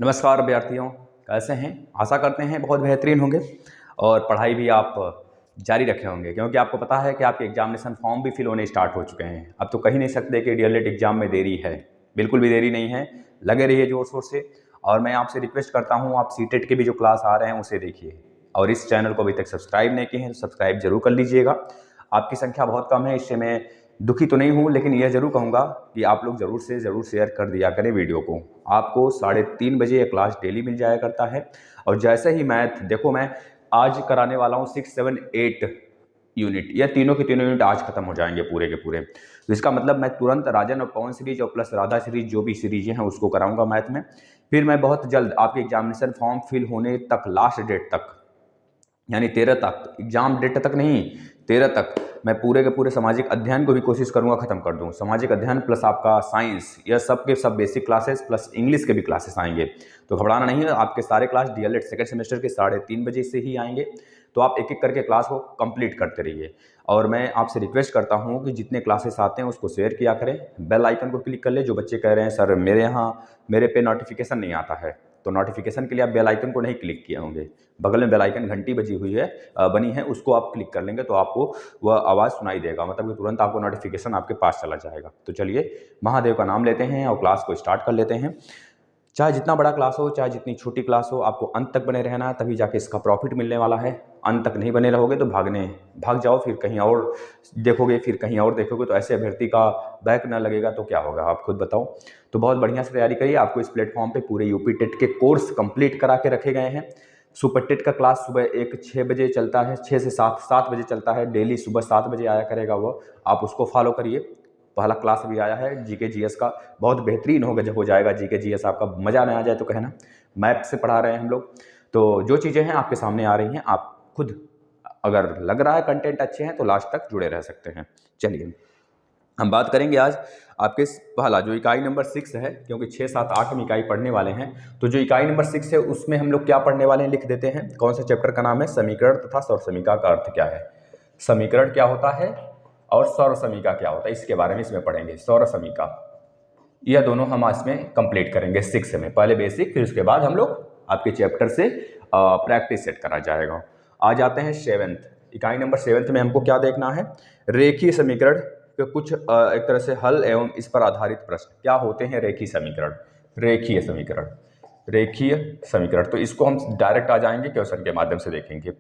नमस्कार अभ्यर्थियों, कैसे हैं? आशा करते हैं बहुत बेहतरीन होंगे और पढ़ाई भी आप जारी रखे होंगे, क्योंकि आपको पता है कि आपके एग्जामिनेशन फॉर्म भी फिल होने स्टार्ट हो चुके हैं। अब तो कह ही नहीं सकते कि डीएलएड एग्जाम में देरी है, बिल्कुल भी देरी नहीं है। लगे रहिए जोर शोर से। और मैं आपसे रिक्वेस्ट करता हूँ, आप सीटेट के भी जो क्लास आ रहे हैं उसे देखिए, और इस चैनल को अभी तक सब्सक्राइब नहीं किए हैं तो सब्सक्राइब जरूर कर लीजिएगा। आपकी संख्या बहुत कम है, इससे मैं दुखी तो नहीं हूँ, लेकिन यह जरूर कहूँगा कि आप लोग जरूर से ज़रूर शेयर कर दिया करें वीडियो को। आपको 3:30 बजे ये क्लास डेली मिल जाया करता है। और जैसे ही मैथ देखो, मैं आज कराने वाला हूँ 6, 7, 8 यूनिट, या तीनों के तीनों यूनिट आज खत्म हो जाएंगे पूरे के पूरे। तो इसका मतलब मैं तुरंत राजन और पवन सीरीज और प्लस राधा सीरीज जो भी सीरीजें हैं उसको कराऊंगा मैथ में। फिर मैं बहुत जल्द आपके एग्जामिनेशन फॉर्म फिल होने तक, लास्ट डेट तक, यानी 13 तक, एग्जाम डेट तक नहीं, 13 तक मैं पूरे के पूरे सामाजिक अध्ययन को भी कोशिश करूंगा खत्म कर दूं। सामाजिक अध्ययन प्लस आपका साइंस, यह सब के सब बेसिक क्लासेस प्लस इंग्लिश के भी क्लासेस आएंगे। तो घबराना नहीं है, आपके सारे क्लास डीएलएड सेकंड सेमेस्टर के 3:30 बजे से ही आएंगे। तो आप एक एक करके क्लास को कंप्लीट करते रहिए। और मैं आपसे रिक्वेस्ट करता हूँ कि जितने क्लासेस आते हैं उसको शेयर किया करें, बेल आइकन को क्लिक कर ले। जो बच्चे कह रहे हैं सर मेरे पे नोटिफिकेशन नहीं आता है, तो नोटिफिकेशन के लिए आप बेल आइकन को नहीं क्लिक किए होंगे। बगल में बेल आइकन घंटी बजी हुई है, बनी है, उसको आप क्लिक कर लेंगे तो आपको वह आवाज़ सुनाई देगा, मतलब कि तुरंत आपको नोटिफिकेशन आपके पास चला जाएगा। तो चलिए महादेव का नाम लेते हैं और क्लास को स्टार्ट कर लेते हैं। चाहे जितना बड़ा क्लास हो, चाहे जितनी छोटी क्लास हो, आपको अंत तक बने रहना है, तभी जाके इसका प्रॉफिट मिलने वाला है। अंत तक नहीं बने रहोगे तो भाग जाओ, फिर कहीं और देखोगे, फिर कहीं और देखोगे, तो ऐसे अभ्यर्थी का बैक ना लगेगा तो क्या होगा, आप खुद बताओ। तो बहुत बढ़िया से तैयारी करिए। आपको इस प्लेटफॉर्म पे पूरे यूपी टेट के कोर्स कंप्लीट करा के रखे गए हैं। सुपर टेट का क्लास सुबह 6 बजे चलता है, 6 से 7 बजे चलता है डेली, सुबह 7 बजे आया करेगा वो, आप उसको फॉलो करिए। पहला क्लास भी आया है जीके जीएस का, बहुत बेहतरीन होगा जब हो जाएगा जीके जीएस। आपका मजा ना आ जाए तो कहना, मैथ से पढ़ा रहे हैं हम लोग। तो जो चीज़ें हैं आपके सामने आ रही हैं, आप खुद अगर लग रहा है कंटेंट अच्छे हैं तो लास्ट तक जुड़े रह सकते हैं। चलिए हम बात करेंगे आज आपके पहला जो इकाई नंबर 6 है, क्योंकि 6, 7, 8 हम इकाई पढ़ने वाले हैं। तो जो इकाई नंबर 6 है उसमें हम लोग क्या पढ़ने वाले हैं, लिख देते हैं। कौन सा चैप्टर का नाम है? समीकरण तथा सौर समीकरण का अर्थ क्या है। समीकरण क्या होता है और सौर समीकरण क्या होता है, इसके बारे में इसमें पढ़ेंगे। सौर समीकरण, यह दोनों हम इसमें कंप्लीट करेंगे 6 में, पहले बेसिक, फिर उसके बाद हम लोग आपके चैप्टर से प्रैक्टिस सेट करा जाएगा। आ जाते हैं 7th, इकाई नंबर 7th में हमको क्या देखना है? रेखीय समीकरण के कुछ एक तरह से हल एवं इस पर आधारित प्रश्न। क्या होते हैं रेखीय समीकरण? रेखीय समीकरण, रेखीय समीकरण, तो इसको हम डायरेक्ट आ जाएंगे, क्वेश्चन के माध्यम से देखेंगे।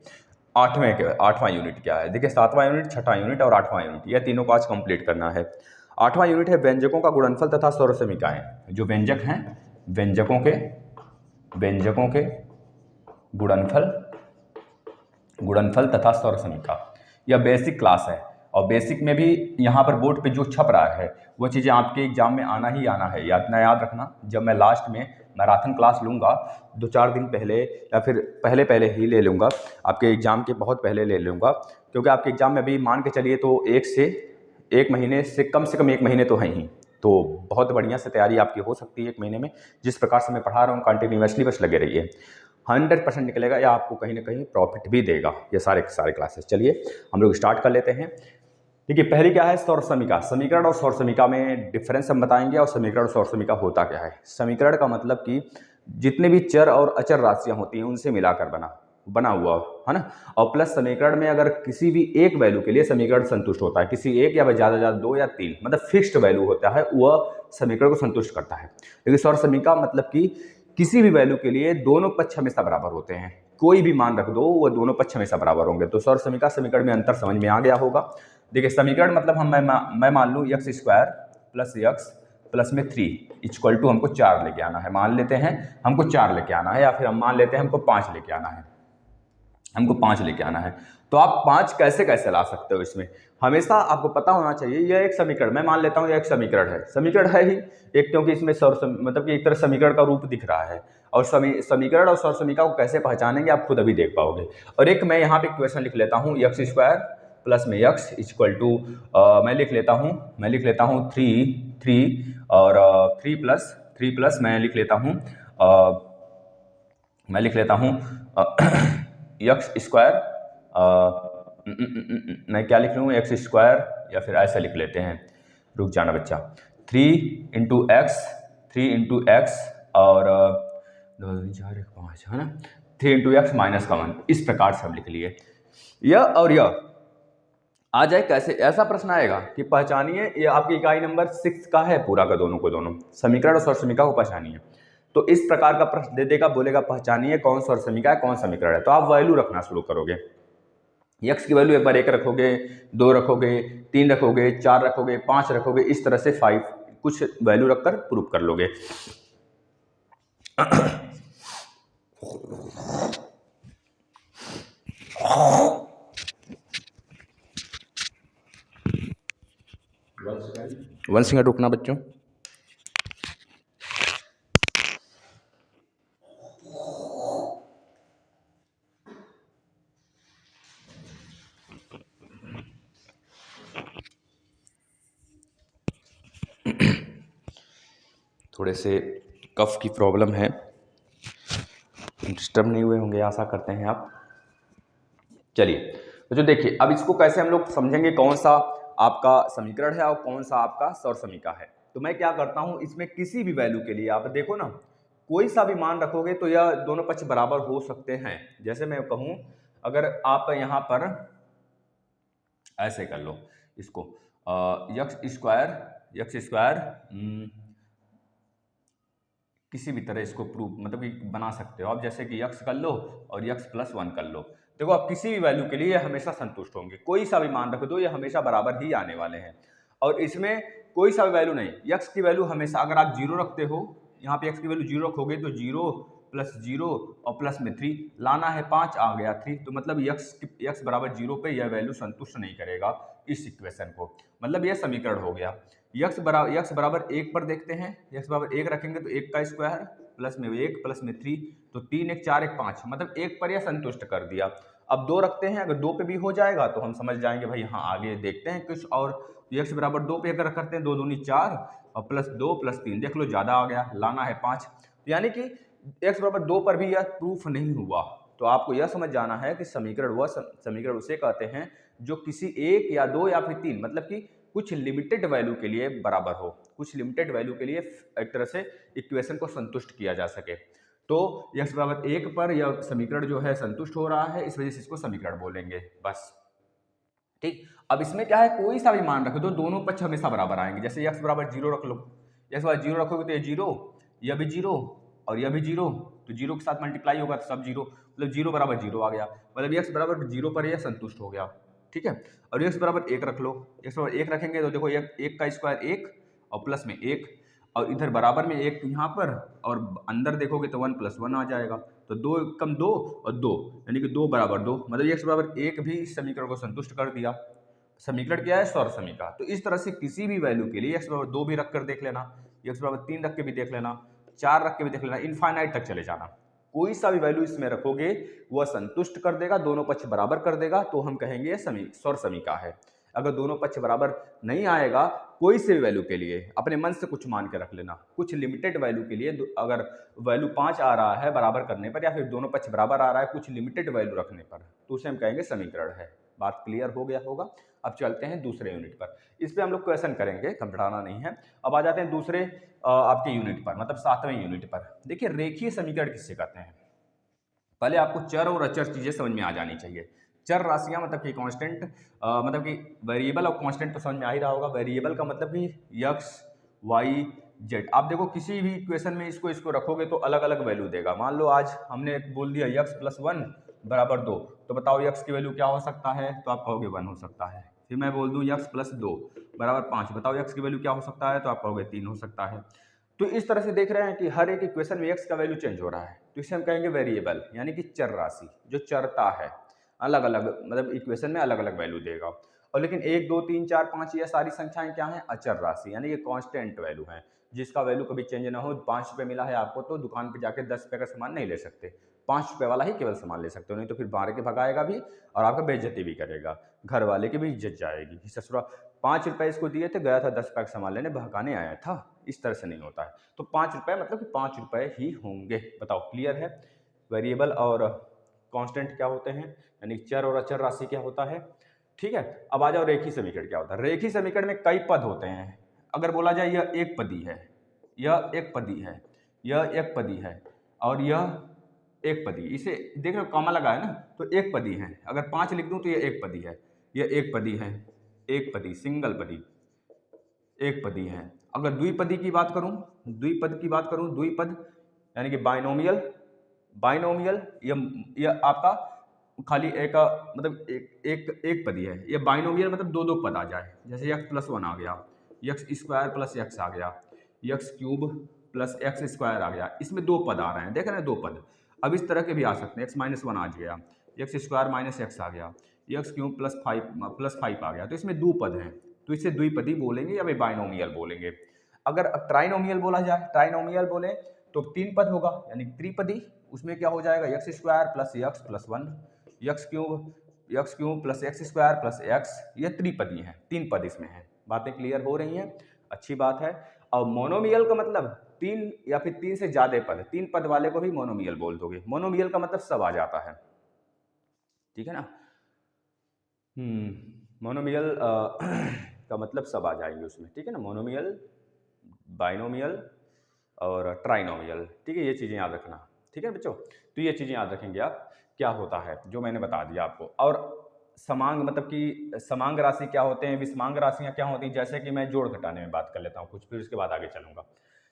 8वां यूनिट क्या है? देखिए 7वां यूनिट, 6ठा यूनिट और 8वां यूनिट, यह तीनों को आज कंप्लीट करना है। 8वां यूनिट है व्यंजकों का गुणनफल तथा सौर समीकरण। जो व्यंजक हैं, व्यंजकों के गुणनफल तथा सौर समीकरण, यह बेसिक क्लास है। और बेसिक में भी यहाँ पर बोर्ड पे जो छप रहा है वो चीज़ें आपके एग्जाम में आना ही आना है, याद रखना। जब मैं लास्ट में मैराथन क्लास लूँगा 2-4 दिन पहले, या फिर पहले ही ले लूँगा, आपके एग्जाम के बहुत पहले ले लूँगा, क्योंकि आपके एग्जाम में अभी मान के चलिए तो 1 महीने से कम 1 महीने तो है ही। तो बहुत बढ़िया से तैयारी आपकी हो सकती है 1 महीने में। जिस प्रकार से मैं पढ़ा रहा हूँ कंटिन्यूसली बस लगे रहिए, 100% निकलेगा, या आपको कहीं ना कहीं प्रॉफिट भी देगा ये सारे क्लासेस। चलिए हम लोग स्टार्ट कर लेते हैं। देखिए पहली क्या है? सौर समीकरण। समीकरण और सौर समीकरण में डिफरेंस हम बताएंगे, और समीकरण और सौर समीकरण होता क्या है। समीकरण का मतलब कि जितने भी चर और अचर राशियां होती हैं उनसे मिलाकर बना हुआ है ना। और प्लस समीकरण में अगर किसी भी एक वैल्यू के लिए समीकरण संतुष्ट होता है, किसी एक या ज़्यादा 2 या 3, मतलब फिक्स्ड वैल्यू होता है, वह समीकरण को संतुष्ट करता है। लेकिन सौर समीकरण मतलब कि किसी भी वैल्यू के लिए दोनों पक्ष हमेशा बराबर होते हैं, कोई भी मान रख दो वो दोनों पक्ष हमेशा बराबर होंगे। तो सौर समीकरण में अंतर समझ में आ गया होगा। देखिए समीकरण मतलब मैं मान लूँ x² प्लस x प्लस में 3 इक्वल टू हमको 4 लेके आना है। मान लेते हैं हमको 4 लेके आना है, या फिर हम मान लेते हैं हमको 5 लेके आना है। हमको 5 लेके आना है, तो आप 5 कैसे ला सकते हो? इसमें हमेशा आपको पता होना चाहिए यह एक समीकरण, मैं मान लेता हूँ यह एक समीकरण है ही एक, क्योंकि इसमें मतलब कि एक तरह समीकरण का रूप दिख रहा है। और समीकरण और सौर समीकरण को कैसे पहचानेंगे आप खुद अभी देख पाओगे। और एक मैं यहाँ पे क्वेश्चन लिख लेता हूँ, x² प्लस में x इक्वल टू मैं लिख लेता हूँ 3 और 3 प्लस मैं लिख लेता हूँ x², मैं क्या लिख लूँ, x², या फिर ऐसा लिख लेते हैं, रुक जाना बच्चा, 3 इंटू एक्स और 2 2 4 1 5 है ना, 3 इंटू एक्स माइनस का 1, इस प्रकार से हम लिख लिए। यह और यह आ जाए कैसे, ऐसा प्रश्न आएगा कि पहचानिए, ये आपकी इकाई नंबर 6 का है पूरा का दोनों को दोनों, समीकरण और स्वरसमीका को पहचानिए। तो इस प्रकार का प्रश्न दे देगा, बोलेगा पहचानिए कौन स्वरसमीका है कौन समीकरण है, तो आप वैल्यू रखना शुरू करोगे। यक्स की वैल्यू एक बार 1 रखोगे, 2 रखोगे, 3 रखोगे, 4 रखोगे, 5 रखोगे, इस तरह से 5 कुछ वैल्यू रखकर प्रूव कर लोगे। वन सेकंड रुकना बच्चों। थोड़े से कफ की प्रॉब्लम है, डिस्टर्ब नहीं हुए होंगे आशा करते हैं आप। चलिए तो जो देखिए, अब इसको कैसे हम लोग समझेंगे कौन सा आपका समीकरण है और कौन सा आपका स्वरसमीका है। तो मैं क्या करता हूं, इसमें किसी भी वैल्यू के लिए आप देखो ना, कोई सा भी मान रखोगे तो यह दोनों पक्ष बराबर हो सकते हैं। जैसे मैं कहूं, अगर आप यहां पर ऐसे कर लो इसको, यक्स स्क्वायर किसी भी तरह इसको प्रूव मतलब कि बना सकते हो आप, जैसे कि यक्स कर लो और यक्स प्लस 1 कर लो। देखो आप किसी भी वैल्यू के लिए हमेशा संतुष्ट होंगे, कोई सा भी मान रख दो ये हमेशा बराबर ही आने वाले हैं। और इसमें कोई सा भी वैल्यू नहीं, यक्स की वैल्यू हमेशा अगर आप 0 रखते हो, यहाँ पे यक्स की वैल्यू 0 रखोगे तो 0 प्लस 0 और प्लस में 3 लाना है, 5 आ गया 3, तो मतलब यक्स बराबर 0 पे यह वैल्यू संतुष्ट नहीं करेगा इस इक्वेशन को, मतलब यह समीकरण हो गया। यक्स बराबर 1 पर देखते हैं, यक्स बराबर 1 रखेंगे तो 1 का स्क्वायर प्लस में 1 प्लस में 3, तो 3 1 4 1 5, मतलब 1 पर यह संतुष्ट कर दिया। अब 2 रखते हैं, अगर 2 पे भी हो जाएगा तो हम समझ जाएंगे भाई हाँ आगे देखते हैं कुछ और। यक्स बराबर 2 पे अगर करते हैं, 2 दूनी 4 और प्लस 2 प्लस 3, देख लो ज्यादा आ गया, लाना है 5, यानी कि एक्स बराबर 2 पर भी यह प्रूफ नहीं हुआ। तो आपको यह समझ जाना है कि समीकरण उसे कहते हैं जो किसी एक या दो या फिर 3, मतलब कि कुछ लिमिटेड वैल्यू के लिए बराबर हो, कुछ लिमिटेड वैल्यू के लिए एक तरह से इक्वेशन को संतुष्ट किया जा सके। तो x बराबर 1 पर यह समीकरण जो है संतुष्ट हो रहा है, इस वजह से इसको समीकरण बोलेंगे बस। ठीक, अब इसमें क्या है, कोई सा भी मान रखो तो दोनों पक्ष हमेशा बराबर आएंगे। जैसे x बराबर 0 रख लो, x बराबर 0 रखोगे तो ये 0, यह भी 0 और यह भी 0, तो 0 के साथ मल्टीप्लाई होगा तो सब 0, मतलब 0 बराबर 0 आ गया, मतलब x बराबर 0 पर यह संतुष्ट हो गया। ठीक है, और x बराबर 1 रख लो, x बराबर 1 रखेंगे तो देखो 1 का स्क्वायर 1 और प्लस में 1, और इधर बराबर में 1 यहाँ पर, और अंदर देखोगे तो 1 प्लस 1 आ जाएगा, तो 2 कम 2 और 2, यानी कि 2 बराबर 2, मतलब x बराबर 1 भी इस समीकरण को संतुष्ट कर दिया। समीकरण क्या है, स्वरसमीका। तो इस तरह से किसी भी वैल्यू के लिए x बराबर 2 भी रख कर देख लेना, x बराबर 3 रख के भी देख लेना, 4 रख के भी देख लेना, इनफाइनाइट तक चले जाना, कोई सा भी वैल्यू इसमें रखोगे वह संतुष्ट कर देगा, दोनों पक्ष बराबर कर देगा, तो हम कहेंगे स्वरसमीका है। अगर दोनों पक्ष बराबर नहीं आएगा, कोई से भी वैल्यू के लिए अपने मन से कुछ मान के रख लेना, कुछ लिमिटेड वैल्यू के लिए अगर वैल्यू 5 आ रहा है बराबर करने पर, या फिर दोनों पक्ष बराबर आ रहा है कुछ लिमिटेड वैल्यू रखने पर, तो उसे हम कहेंगे समीकरण है। बात क्लियर हो गया होगा। अब चलते हैं दूसरे यूनिट पर, इस पे हम लोग क्वेश्चन करेंगे, घबराना नहीं है। अब आ जाते हैं दूसरे आपके यूनिट पर, मतलब 7वें यूनिट पर। देखिए रेखीय समीकरण किससे कहते हैं, पहले आपको चर और अचर चीजें समझ में आ जानी चाहिए। चर राशियां मतलब कि कांस्टेंट, मतलब कि वेरिएबल और कांस्टेंट तो समझ में आ ही रहा होगा। वेरिएबल का मतलब कि एक्स वाई जेड। आप देखो किसी भी इक्वेशन में इसको रखोगे तो अलग अलग वैल्यू देगा। मान लो आज हमने बोल दिया एक्स प्लस 1 बराबर 2, तो बताओ एक्स की वैल्यू क्या हो सकता है, तो आप कहोगे 1 हो सकता है। फिर मैं बोल दूं एक्स प्लस 2 बराबर 5, बताओ एक्स की वैल्यू क्या हो सकता है, तो आप कहोगे 3 हो सकता है। तो इस तरह से देख रहे हैं कि हर एक इक्वेशन में एक्स का वैल्यू चेंज हो रहा है, तो इसे हम कहेंगे वेरिएबल, यानी कि चर राशि जो चरता है, अलग अलग मतलब इक्वेशन में अलग अलग वैल्यू देगा। और लेकिन 1 2 3 4 5 ये सारी संख्याएं क्या हैं, अचर राशि, यानी कि कांस्टेंट वैल्यू है, जिसका वैल्यू कभी चेंज ना हो। 5 रुपये मिला है आपको तो दुकान पे जाके 10 रुपये का सामान नहीं ले सकते, 5 रुपये वाला ही केवल सामान ले सकते हो, नहीं तो फिर मार के भगाएगा भी और आपका बेइज्जती भी करेगा, घर वाले की भी इज्जत जाएगी कि ससुरा 5 रुपये इसको दिए थे, गया था 10 रुपये का सामान लेने, भगाने आया था। इस तरह से नहीं होता है। तो 5 रुपये मतलब कि 5 रुपये ही होंगे। बताओ क्लियर है। वेरिएबल और कांस्टेंट क्या होते हैं, यानी चर और अचर राशि क्या होता है। ठीक है, अब आ जाओ रेखीय समीकरण क्या होता है। रेखीय समीकरण में कई पद होते हैं। अगर बोला जाए यह एक पदी है, यह एक पदी है, यह एक पदी है, और यह एक पदी, इसे देख रहे हो कॉमा लगा है ना, तो एक पदी है। अगर 5 लिख दूं तो ये एक पदी है, ये एक पदी है, एक पदी सिंगल पदी, एक पदी है। अगर द्विपदी की बात करूं, द्विपद की बात करूं, द्विपद यानी कि बाइनोमियल, बाइनोमियल ये आपका खाली एक मतलब एक पदी है। ये बाइनोमियल मतलब दो दो पद आ जाए, जैसे x प्लस 1 आ गया, एक्स स्क्वायर प्लस एक्स आ गया, X cube plus X square आ गया, इसमें दो पद आ रहे हैं, देख रहे हैं दो पद। अब इस तरह के भी आ सकते हैं, एक्स माइनस 1 आ गया, एक्स स्क्वायर माइनस एक्स आ गया, एक्स क्यूब प्लस फाइव आ गया, तो इसमें दो पद हैं, तो इसे द्विपदी बोलेंगे या बाइनोमियल बोलेंगे। अगर ट्राइनोमियल बोला जाए, ट्राइनोमियल बोले तो तीन पद होगा यानी त्रिपदी, उसमें क्या हो जाएगा x square plus x plus 1, x cube plus X square plus x, ये त्रिपदी है, तीन पद इसमें है। बातें क्लियर हो रही हैं, अच्छी बात है। और मोनोमियल का मतलब तीन या फिर तीन से ज्यादा पद, तीन पद वाले को भी मोनोमियल बोल दोगे। मोनोमियल का मतलब सब आ जाता है, ठीक है ना। मोनोमियल का मतलब सब आ जाएंगे उसमें, ठीक है ना। मोनोमियल, बाइनोमियल और ट्राइनोमियल, ठीक है, ये चीज़ें याद रखना, ठीक है बच्चों। तो ये चीज़ें याद रखेंगे आप, क्या होता है जो मैंने बता दिया आपको। और समांग मतलब कि समांग राशि क्या होते हैं, विषमांग राशियाँ क्या होती हैं, जैसे कि मैं जोड़ घटाने में बात कर लेता हूँ कुछ, फिर उसके बाद आगे चलूँगा।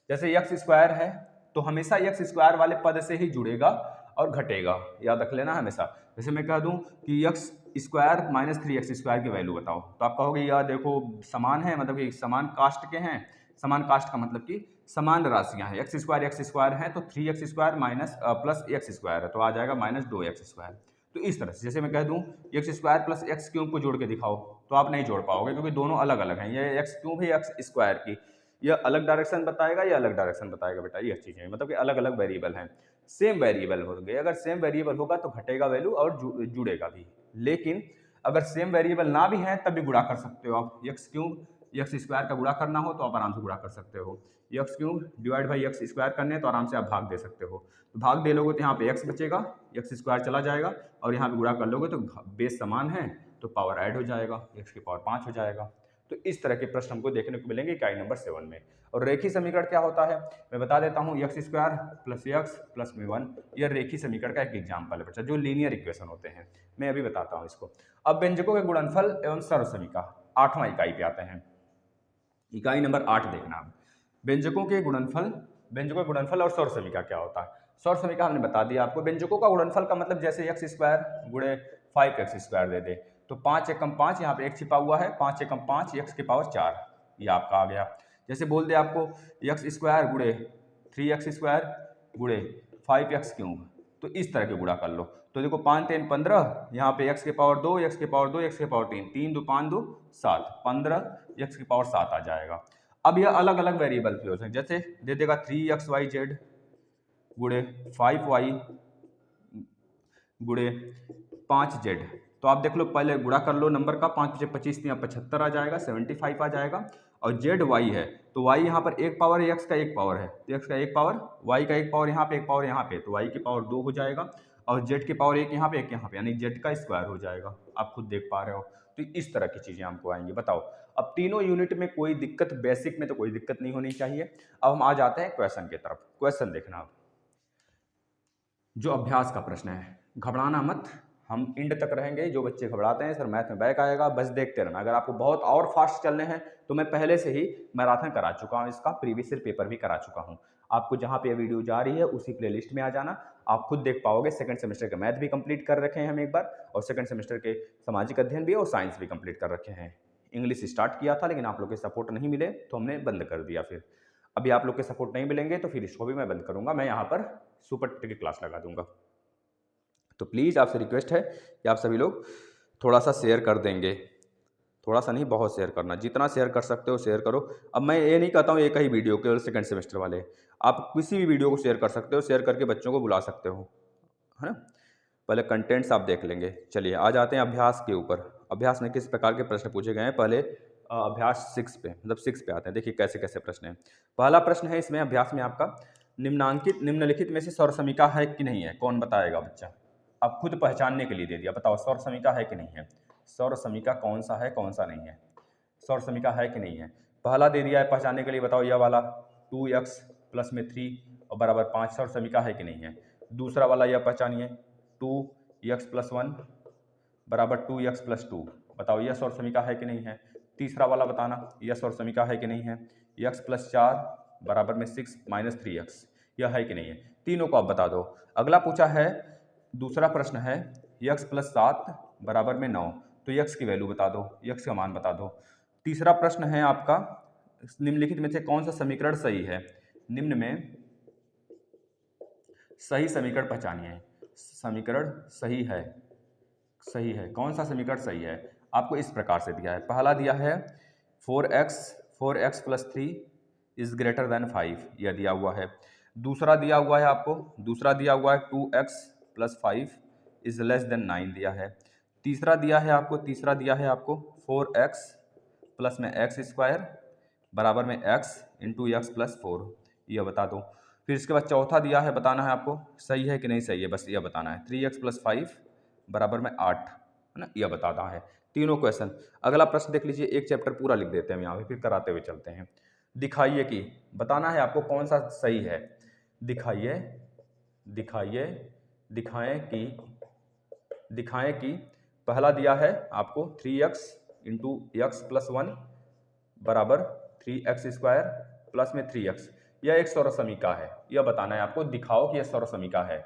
जैसे एक्स स्क्वायर है तो हमेशा एक्स स्क्वायर वाले पद से ही जुड़ेगा और घटेगा, याद रख लेना हमेशा। जैसे मैं कह दूं कि x square minus 3x square की वैल्यू बताओ, तो आप कहोगे यार देखो समान है, मतलब कि समान कास्ट के हैं। समान कास्ट का मतलब कि समान राशियां हैं, एक्स स्क्वायर है तो 3x square minus plus X square है तो आ जाएगा माइनस 2x स्क्वायर। तो इस तरह से जैसे मैं कह दूं x square plus x cube को जोड़ के दिखाओ, तो आप नहीं जोड़ पाओगे क्योंकि दोनों अलग अलग हैं। ये एक्स क्यूब है एक्स स्क्वायर की, यह अलग डायरेक्शन बताएगा, ये अलग डायरेक्शन बताएगा बेटा, ये चीजें मतलब कि अलग अलग वेरिएबल हैं। सेम वेरिएबल होंगे, अगर सेम वेरिएबल होगा तो घटेगा वैल्यू और जुड़ेगा भी। लेकिन अगर सेम वेरिएबल ना भी है तब भी गुणा कर सकते हो आप। एक्स क्यूब एक्स स्क्वायर का गुणा करना हो तो आप आराम से गुणा कर सकते हो, x cube divide by x square करने हैं तो आराम से आप भाग दे सकते हो। तो भाग दे लोगे तो यहाँ पे एक्स बचेगा, एक्स स्क्वायर चला जाएगा, और यहाँ पे गुणा कर लोगे तो बेस समान है तो पावर ऐड हो जाएगा, एक्स की पावर 5 हो जाएगा। तो इस तरह के प्रश्न हमको देखने को मिलेंगे इकाई नंबर 7 में। और रेखीय समीकरण क्या होता है मैं बता देता हूँ, x square plus x plus में 1, यह रेखीय समीकरण का एक एग्जाम्पल है बच्चा, जो लीनियर इक्वेशन होते हैं। मैं अभी बताता हूँ इसको। अब व्यंजकों के गुणनफल एवं सर्वसमीका, 8वां इकाई पे आते हैं। इकाई नंबर 8 देखना अब, व्यंजकों के गुणनफल और सर्वसमीका क्या होता है। सर्वसमीका हमने बता दिया आपको। व्यंजकों का गुणनफल का मतलब जैसे एक्स स्क्वायर गुणे 5x स्क्वायर दे दे तो 5 एकम 5, यहाँ पे एक छिपा हुआ है, 5 एकम 5 एक्स के पावर 4, ये आपका आ गया। जैसे बोल दे आपको एक्स स्क्वायर गुणे 3x स्क्वायर गुणे 5x क्यूब, तो इस तरह के गुणा कर लो। तो देखो 5 3 15, यहाँ पे x के पावर 2, x के पावर 2, x के पावर 3, 3 2 5 2 7, 15 x की पावर 7 आ जाएगा। अब यह अलग अलग वेरिएबल पे हो सकते, जैसे दे देगा 3xyz गुणे 5y गुणे 5z, तो आप देख लो पहले गुणा कर लो नंबर का, 5 पचे 25 75 आ जाएगा, 75 आ जाएगा। और जेड वाई है तो वाई यहाँ पर एक पावर है, एक्स का एक पावर है तो एक्स का एक पावर, वाई का एक पावर यहाँ पे, एक पावर यहाँ पे, तो वाई की पावर 2 हो जाएगा, और जेड की पावर एक यहाँ पे एक यहाँ पे, यानी जेड का स्क्वायर हो जाएगा। आप खुद देख पा रहे हो। तो इस तरह की चीजें हमको आएंगी। बताओ अब तीनों यूनिट में कोई दिक्कत, बेसिक में तो कोई दिक्कत नहीं होनी चाहिए। अब हम आ जाते हैं क्वेश्चन की तरफ। क्वेश्चन देखना अब, जो अभ्यास का प्रश्न है, घबराना मत, हम इंड तक रहेंगे। जो बच्चे घबराते हैं सर मैथ में बैक आएगा, बस देखते रहना। अगर आपको बहुत और फास्ट चलने हैं तो मैं पहले से ही मैराथन करा चुका हूं, इसका प्रीवियस ईयर पेपर भी करा चुका हूं। आपको जहां पे वीडियो जा रही है उसी प्लेलिस्ट में आ जाना, आप खुद देख पाओगे। सेकंड सेमेस्टर का मैथ भी कंप्लीट कर रखे हैं हम एक बार, और सेकंड सेमेस्टर के सामाजिक अध्ययन भी और साइंस भी कंप्लीट कर रखे हैं। इंग्लिश स्टार्ट किया था लेकिन आप लोग के सपोर्ट नहीं मिले तो हमने बंद कर दिया। फिर अभी आप लोग के सपोर्ट नहीं मिलेंगे तो फिर इसको भी मैं बंद करूंगा। मैं यहाँ पर सुपर टिक की क्लास लगा दूंगा। तो प्लीज़ आपसे रिक्वेस्ट है कि आप सभी लोग थोड़ा सा शेयर कर देंगे, थोड़ा सा नहीं बहुत शेयर करना, जितना शेयर कर सकते हो शेयर करो। अब मैं ये नहीं कहता हूँ एक ही वीडियो केवल सेकंड सेमेस्टर वाले, आप किसी भी वीडियो को शेयर कर सकते हो, शेयर करके बच्चों को बुला सकते हो, है ना। पहले कंटेंट्स आप देख लेंगे। चलिए आ जाते हैं अभ्यास के ऊपर। अभ्यास में किस प्रकार के प्रश्न पूछे गए हैं, पहले अभ्यास 6 पे, मतलब 6 पे आते हैं। देखिए कैसे कैसे प्रश्न हैं। पहला प्रश्न है इसमें अभ्यास में आपका, निम्नलिखित में से सौर समीका है कि नहीं है, कौन बताएगा बच्चा। अब खुद पहचानने के लिए दे दिया, बताओ सौर समीका है कि नहीं है। सौर समीका कौन सा है कौन सा नहीं है, सौर समीका है कि नहीं है। पहला दे दिया है पहचानने के लिए, बताओ यह वाला 2x प्लस में 3 और बराबर 5 से और समीका है कि नहीं है। दूसरा वाला यह पहचानिए 2x+1 बराबर 2x+2, बताओ यस और समीका है कि नहीं है। तीसरा वाला बताना यस और समीका है कि नहीं है। x+4 बराबर में 6 - 3x, यह है कि नहीं है। तीनों को आप बता दो। अगला पूछा है, दूसरा प्रश्न है x+7 बराबर में 9, तो x की वैल्यू बता दो, x का मान बता दो। तीसरा प्रश्न है आपका, निम्नलिखित में से कौन सा समीकरण सही है। निम्न में सही समीकरण पहचानिए। समीकरण सही है, सही है, कौन सा समीकरण सही है। आपको इस प्रकार से दिया है, पहला दिया है 4x+3 इज ग्रेटर देन 5, यह दिया हुआ है। दूसरा दिया हुआ है आपको, दूसरा दिया हुआ है 2x+5 इज लेस देन 9 दिया है। तीसरा दिया है आपको, तीसरा दिया है आपको 4x प्लस में x² बराबर में x इंटू x+4, यह बता दो। फिर इसके बाद चौथा दिया है, बताना है आपको सही है कि नहीं सही है, बस यह बताना है 3x+5 बराबर में 8, है ना, यह बताना है। तीनों क्वेश्चन। अगला प्रश्न देख लीजिए, एक चैप्टर पूरा लिख देते हैं यहाँ पे, फिर कराते हुए चलते हैं। दिखाइए कि, बताना है आपको कौन सा सही है। दिखाइए, दिखाइए, दिखाएं कि पहला दिया है आपको 3x इंटू x+1 बराबर 3x² प्लस में 3x, यह एक सौर समीका है, यह बताना है आपको। दिखाओ कि यह सौर समीका है,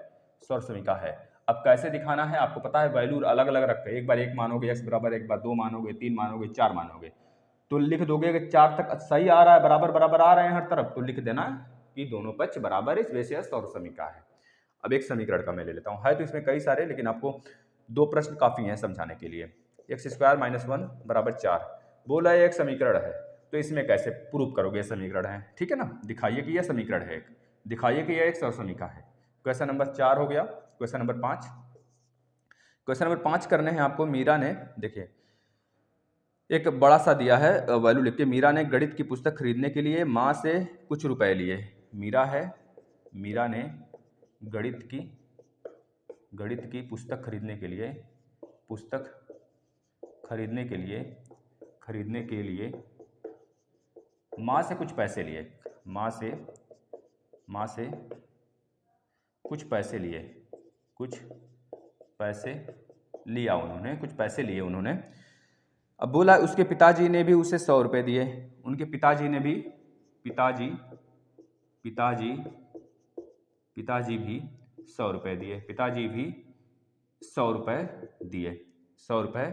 सौर समीका है। अब कैसे दिखाना है आपको पता है, वैल्यू अलग अलग रख के, एक बार 1 मानोगे x बराबर, एक बार 2 मानोगे, 3 मानोगे, 4 मानोगे, तो लिख दोगे कि 4 तक सही आ रहा है, बराबर बराबर आ रहे हैं हर तरफ, तो लिख देना कि दोनों पक्ष बराबर, इस वजह से सौर समीका है। अब एक समीकरण का मैं ले लेता हूँ, है तो इसमें कई सारे, लेकिन आपको 2 प्रश्न काफी हैं समझाने के लिए। x² - 1 बराबर 4, बोला है एक समीकरण है, तो इसमें कैसे प्रूव करोगे ये समीकरण है, ठीक है ना। दिखाइए कि यह समीकरण है, दिखाइए कि यह एक सौर समीका है। क्वेश्चन नंबर 4 हो गया। क्वेश्चन नंबर 5, क्वेश्चन नंबर 5 करने हैं आपको। मीरा ने, देखिए एक बड़ा सा दिया है वैल्यू लिख के, मीरा ने गणित की पुस्तक खरीदने के लिए माँ से कुछ रुपए लिए। मीरा ने गणित की पुस्तक खरीदने के लिए माँ से कुछ पैसे लिए। माँ से कुछ पैसे लिए उन्होंने। अब बोला उसके पिताजी ने भी उसे 100 रुपये दिए। उनके पिताजी भी 100 रुपये दिए। 100 रुपये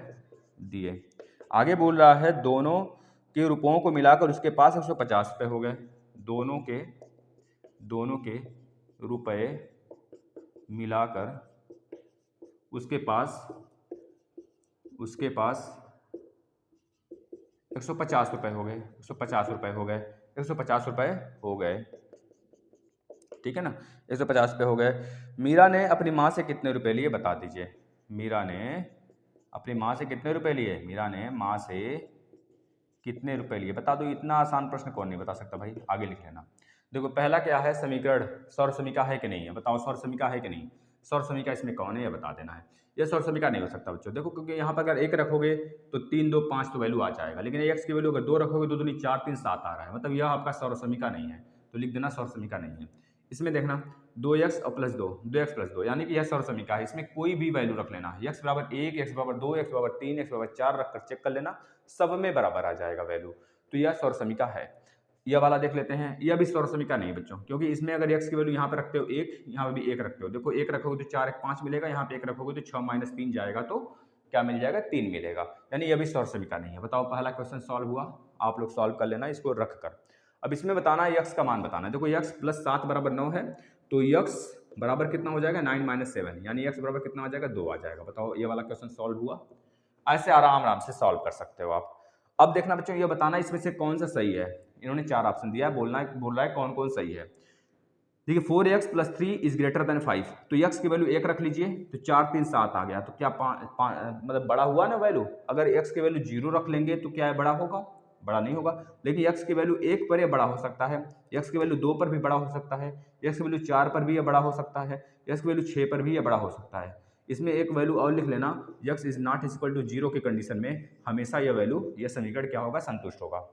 दिए। आगे बोल रहा है दोनों के रुपयों को मिलाकर उसके पास 150 रुपये हो गए। दोनों के रुपए मिलाकर उसके पास 150 रुपये हो गए। 150 रुपये हो गए, ठीक है ना, 150 रुपये हो गए। मीरा ने अपनी माँ से कितने रुपए लिए बता दीजिए। मीरा ने अपनी माँ से कितने रुपए लिए, मीरा ने माँ से कितने रुपए लिए, बता दो। इतना आसान प्रश्न कौन नहीं बता सकता भाई, आगे लिख लेना। देखो पहला क्या है, समीकरण सौर समीका है कि नहीं है, बताओ सौर समीका है कि नहीं। सौर समीका इसमें कौन है, यह बता देना है। यह सौर समीका नहीं हो सकता बच्चों, देखो क्योंकि यहाँ पर अगर 1 रखोगे तो 3 2 5 तो वैल्यू आ जाएगा, लेकिन x की वैल्यू अगर 2 रखोगे तो 2 दूनी 4 3 7 आ रहा है, मतलब यह आपका सौर समीका नहीं है, तो लिख देना सौर समीका नहीं है। इसमें देखना 2x और प्लस 2 यानी कि यह सौर समीका है। इसमें कोई भी वैल्यू रख लेना, x बराबर 1, x बराबर 2, x बराबर 3, x बराबर 4 रखकर चेक कर लेना, सब में बराबर आ जाएगा वैल्यू, तो यह सौर समीका है। यह वाला देख लेते हैं, यह भी सौर समीका नहीं बच्चों, क्योंकि इसमें अगर x की वैल्यू यहाँ पे रखते हो 1, यहाँ पे भी 1 रखते हो, देखो 1 रखोगे तो 4 1 5 मिलेगा, यहाँ पे 1 रखोगे तो 6 - 3 जाएगा, तो क्या मिल जाएगा, 3 मिलेगा, यानी यह भी सौर समीका नहीं है। बताओ पहला क्वेश्चन सॉल्व हुआ, आप लोग सॉल्व कर लेना इसको रख कर। अब इसमें बताना है x का मान बताना है। देखो x + 7 बराबर 9 है, तो x बराबर कितना हो जाएगा, 9 - 7, यानी x बराबर कितना आ जाएगा, 2 आ जाएगा। बताओ ये वाला क्वेश्चन सॉल्व हुआ। ऐसे आराम से सॉल्व कर सकते हो आप। अब देखना बच्चों, ये बताना इसमें से कौन सा सही है। इन्होंने 4 ऑप्शन दिया है, बोल रहा है कौन कौन सही है। देखिए 4x + 3 इज ग्रेटर देन 5, तो x की वैल्यू 1 रख लीजिए, तो 4 3 7 आ गया, तो क्या मतलब बड़ा हुआ ना वैल्यू। अगर x की वैल्यू 0 रख लेंगे तो क्या है, बड़ा होगा, बड़ा नहीं होगा। लेकिन x की वैल्यू 1 पर ये बड़ा हो सकता है, x की वैल्यू 2 पर भी बड़ा हो सकता है, x की वैल्यू 4 पर भी ये बड़ा हो सकता है, x की वैल्यू 6 पर भी ये बड़ा हो सकता है। इसमें एक वैल्यू और लिख लेना, x is not equal to 0 के कंडीशन में हमेशा यह वैल्यू, यह समीकरण क्या होगा, संतुष्ट होगा,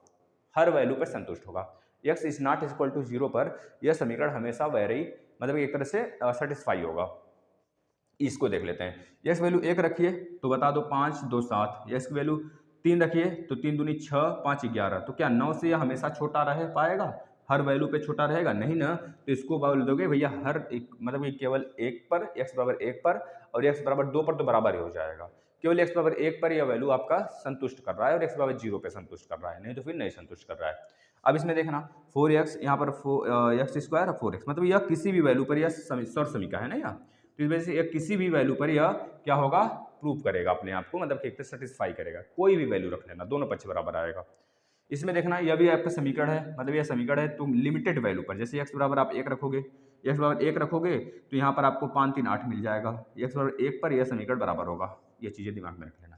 हर वैल्यू पर संतुष्ट होगा। X is not equal to 0 पर यह समीकरण हमेशा वेरी मतलब एक तरह से सेटिस्फाई होगा। इसको देख लेते हैं। एक्स वैल्यू 1 रखिए तो बता दो 5 2 7, एक्स की वैल्यू 3 रखिए तो 3 दूनी 6 5 11, तो क्या 9 से यह हमेशा छोटा रह पाएगा? हर वैल्यू पे छोटा रहेगा? नहीं ना। तो इसको बोल दोगे भैया हर एक मतलब कि केवल 1 पर एक्स बराबर 1 पर और एक्स बराबर 2 पर तो बराबर ही हो जाएगा। केवल एक्स बराबर 1 पर यह वैल्यू आपका संतुष्ट कर रहा है और एक्स बराबर 0 पे संतुष्ट कर रहा है, नहीं तो फिर नहीं संतुष्ट कर रहा है। अब इसमें देखना 4x यहाँ पर एक्स स्क्वायर और 4x मतलब यह किसी भी वैल्यू पर यह सौर समीकरण है ना यहाँ, तो इस वजह से यह किसी भी वैल्यू पर यह क्या होगा प्रूव करेगा अपने आप को, मतलब एक सेटिस्फाई करेगा। कोई भी वैल्यू रख लेना, दोनों पक्ष बराबर आएगा। इसमें देखना यह भी आपका समीकरण है, मतलब यह समीकरण है तो लिमिटेड वैल्यू पर, जैसे एक्स बराबर आप 1 रखोगे, एक्स बराबर 1 रखोगे तो यहाँ पर आपको 5 3 8 मिल जाएगा, एक्स बराबर 1 पर यह समीकरण बराबर होगा। ये चीज़ें दिमाग में रख लेना।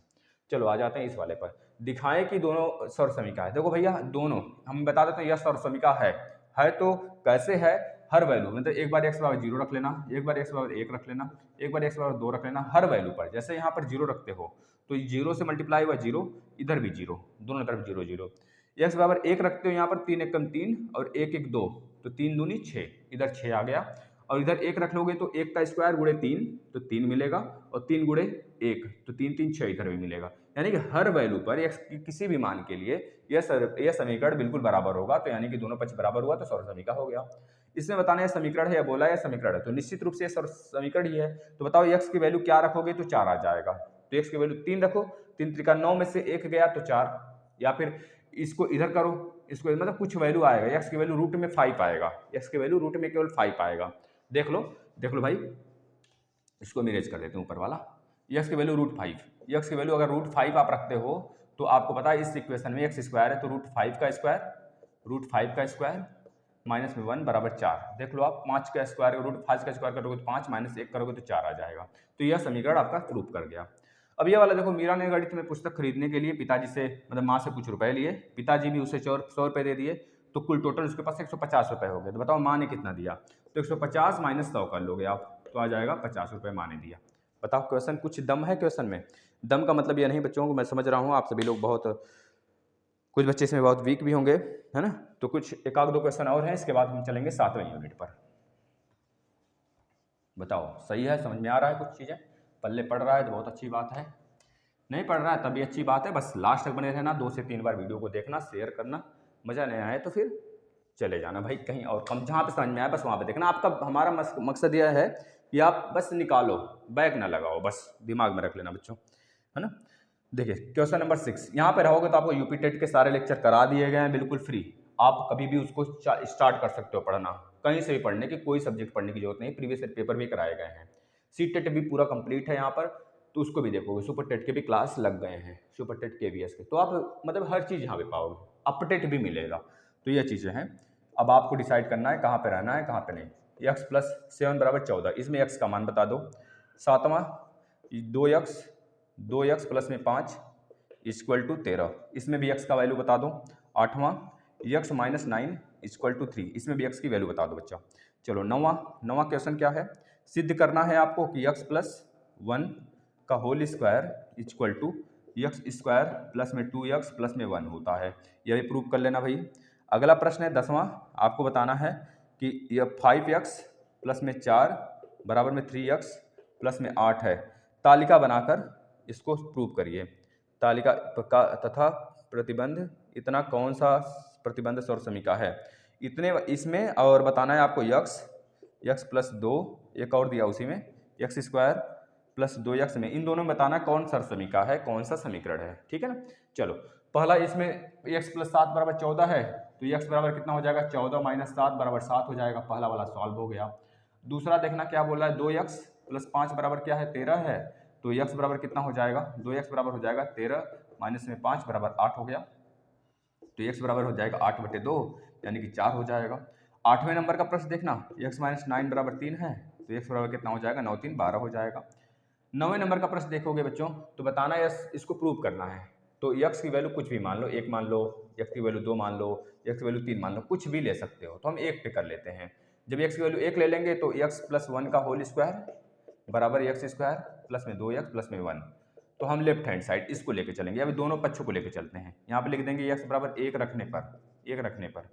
चलो आ जाते हैं इस वाले पर, दिखाएं कि दोनों सौर समीकरण है। देखो भैया दोनों हम बता देते हैं यह सौर समीकरण है तो कैसे है? हर वैल्यू मतलब एक बार एक्स बराबर 0 रख लेना, एक बार एक्स बराबर 1 रख लेना, एक बार एक्स बराबर 2 रख लेना, हर वैल्यू पर। जैसे यहाँ पर 0 रखते हो तो 0 से मल्टीप्लाई हुआ 0, इधर भी 0, दोनों तरफ 0 0। एक्स बराबर 1 रखते हो यहाँ पर 3 1 3 और 1 1 2, तो 3 दूनी 6, इधर 6 आ गया। और इधर 1 रख लोगे तो 1 का स्क्वायर गुणे 3 तो 3 मिलेगा, और 3 गुणे 1 तो 3 3 6 इधर भी मिलेगा। यानी कि हर वैल्यू पर एक्स की किसी भी मान के लिए यह समीकरण बिल्कुल बराबर होगा। तो यानी कि दोनों पक्ष बराबर हुआ तो सौर समीकरण हो गया। इसमें बताना है समीकरण है या बोला है समीकरण है, तो निश्चित रूप से यह समीकरण ही है। तो बताओ एक्स की वैल्यू क्या रखोगे तो 4 आ जाएगा। तो एक्स की वैल्यू 3 रखो, 3 त्रिका 9 में से 1 गया तो 4, या फिर इसको इधर करो, इसको मतलब कुछ वैल्यू आएगा, एक्स की वैल्यू रूट में 5 आएगा, एक्स की वैल्यू रूट में केवल 5 आएगा। देख लो भाई, इसको मिरेज कर देते हैं ऊपर वाला। एक्स की वैल्यू रूट 5, एक्स की वैल्यू अगर रूट 5 आप रखते हो तो आपको पता है इस इक्वेशन में एक्स स्क्वायर है तो रूट 5 का स्क्वायर माइनस में 1 बराबर 4। देख लो आप 5 का स्क्वायर रूट 5 का स्क्वायर करोगे तो 5 माइनस 1 करोगे तो 4 आ जाएगा। तो यह समीकरण आपका प्रूफ कर गया। अब ये वाला देखो, मीरा ने गणित में पुस्तक खरीदने के लिए पिताजी से मतलब माँ से कुछ रुपए लिए, पिताजी भी उसे 100 रुपये दे दिए, तो कुल टोटल उसके पास 150 रुपये हो गए। तो बताओ माँ ने कितना दिया? तो 150 माइनस 100 कर लोगे आप तो आ जाएगा 50 रुपये माँ ने दिया। बताओ क्वेश्चन कुछ दम है क्वेश्चन में? दम का मतलब ये नहीं बच्चों को, मैं समझ रहा हूँ आप सभी लोग बहुत, कुछ बच्चे इसमें बहुत वीक भी होंगे है ना। तो कुछ एक आध दो क्वेश्चन और हैं, इसके बाद हम चलेंगे 7वें यूनिट पर। बताओ सही है, समझ में आ रहा है कुछ चीज़ें? पल्ले पढ़ रहा है तो बहुत अच्छी बात है, नहीं पढ़ रहा है तभी अच्छी बात है। बस लास्ट तक बने रहना, 2 से 3 बार वीडियो को देखना, शेयर करना, मज़ा नहीं आए तो फिर चले जाना भाई कहीं और। कम जहाँ पे समझ में आए बस वहाँ पे देखना। आपका हमारा मकसद यह है कि आप बस निकालो, बैक ना लगाओ, बस दिमाग में रख लेना बच्चों, है ना। देखिए क्वेश्चन नंबर 6, यहाँ पे रहोगे तो आपको यूपी टेट के सारे लेक्चर करा दिए गए हैं बिल्कुल फ्री। आप कभी भी उसको स्टार्ट कर सकते हो पढ़ना, कहीं से भी पढ़ने की, कोई सब्जेक्ट पढ़ने की जरूरत नहीं। प्रीवियस ईयर पेपर भी कराए गए हैं, सी टेट भी पूरा कंप्लीट है यहाँ पर, तो उसको भी देखोगे। सुपर टेट के भी क्लास लग गए हैं, सुपर टेट KVS के, तो आप मतलब हर चीज़ यहाँ पे पाओगे, अपडेट भी मिलेगा। तो ये चीज़ें हैं। अब आपको डिसाइड करना है कहाँ पे रहना है कहाँ पे नहीं। एक्स प्लस 7 बराबर 14, इसमें एक्स का मान बता दो। 7वां 2x प्लस में 5 इक्वल टू 13, इसमें भी एक्स का वैल्यू बता दो। 8वां x माइनस 9 इक्वल टू 3, इसमें भी एक्स की वैल्यू बता दो बच्चा। चलो 9वां क्वेश्चन क्या है? सिद्ध करना है आपको कि x प्लस 1 का whole square equal to x square plus में 2x प्लस में 1 होता है। यह भी प्रूव कर लेना भाई। अगला प्रश्न है 10वां, आपको बताना है कि यह 5x प्लस में 4 बराबर में 3x प्लस में 8 है। तालिका बनाकर इसको प्रूव करिए। तालिका तथा प्रतिबंध इतना कौन सा प्रतिबंध सौर समीकरण है? इतने इसमें और बताना है आपको x प्लस 2, एक और दिया उसी में एक्स स्क्वायर प्लस 2x में, इन दोनों में बताना कौन सा समीकरण है, कौन सा समीकरण है, ठीक है ना। चलो पहला इसमें x प्लस 7 बराबर 14 है, तो x बराबर कितना हो जाएगा? 14 माइनस 7 बराबर 7 हो जाएगा। पहला वाला सॉल्व हो गया। दूसरा देखना क्या बोल रहा है, 2x प्लस 5 बराबर क्या है? 13 है, तो x बराबर कितना हो जाएगा? 2x बराबर हो जाएगा 13 माइनस में 5 बराबर 8 हो गया, तो x बराबर हो जाएगा 8/2 यानी कि 4 हो जाएगा। 8वें नंबर का प्रश्न देखना, x माइनस 9 बराबर 3 है, तो x बराबर कितना हो जाएगा? 9 3 12 हो जाएगा। 9वें नंबर का प्रश्न देखोगे बच्चों तो बताना है इसको प्रूव करना है। तो x की वैल्यू कुछ भी मान लो, 1 मान लो, x की वैल्यू 2 मान लो, x की वैल्यू 3 मान लो, कुछ भी ले सकते हो। तो हम 1 पे कर लेते हैं। जब x की वैल्यू 1 ले लेंगे तो x प्लस 1 का होल स्क्वायर बराबर एक्स स्क्वायर प्लस में 2x प्लस में 1, तो हम लेफ्ट हैंड साइड इसको लेके चलेंगे। अभी दोनों पक्षों को लेके चलते हैं। यहाँ पे लिख देंगे x बराबर 1 रखने पर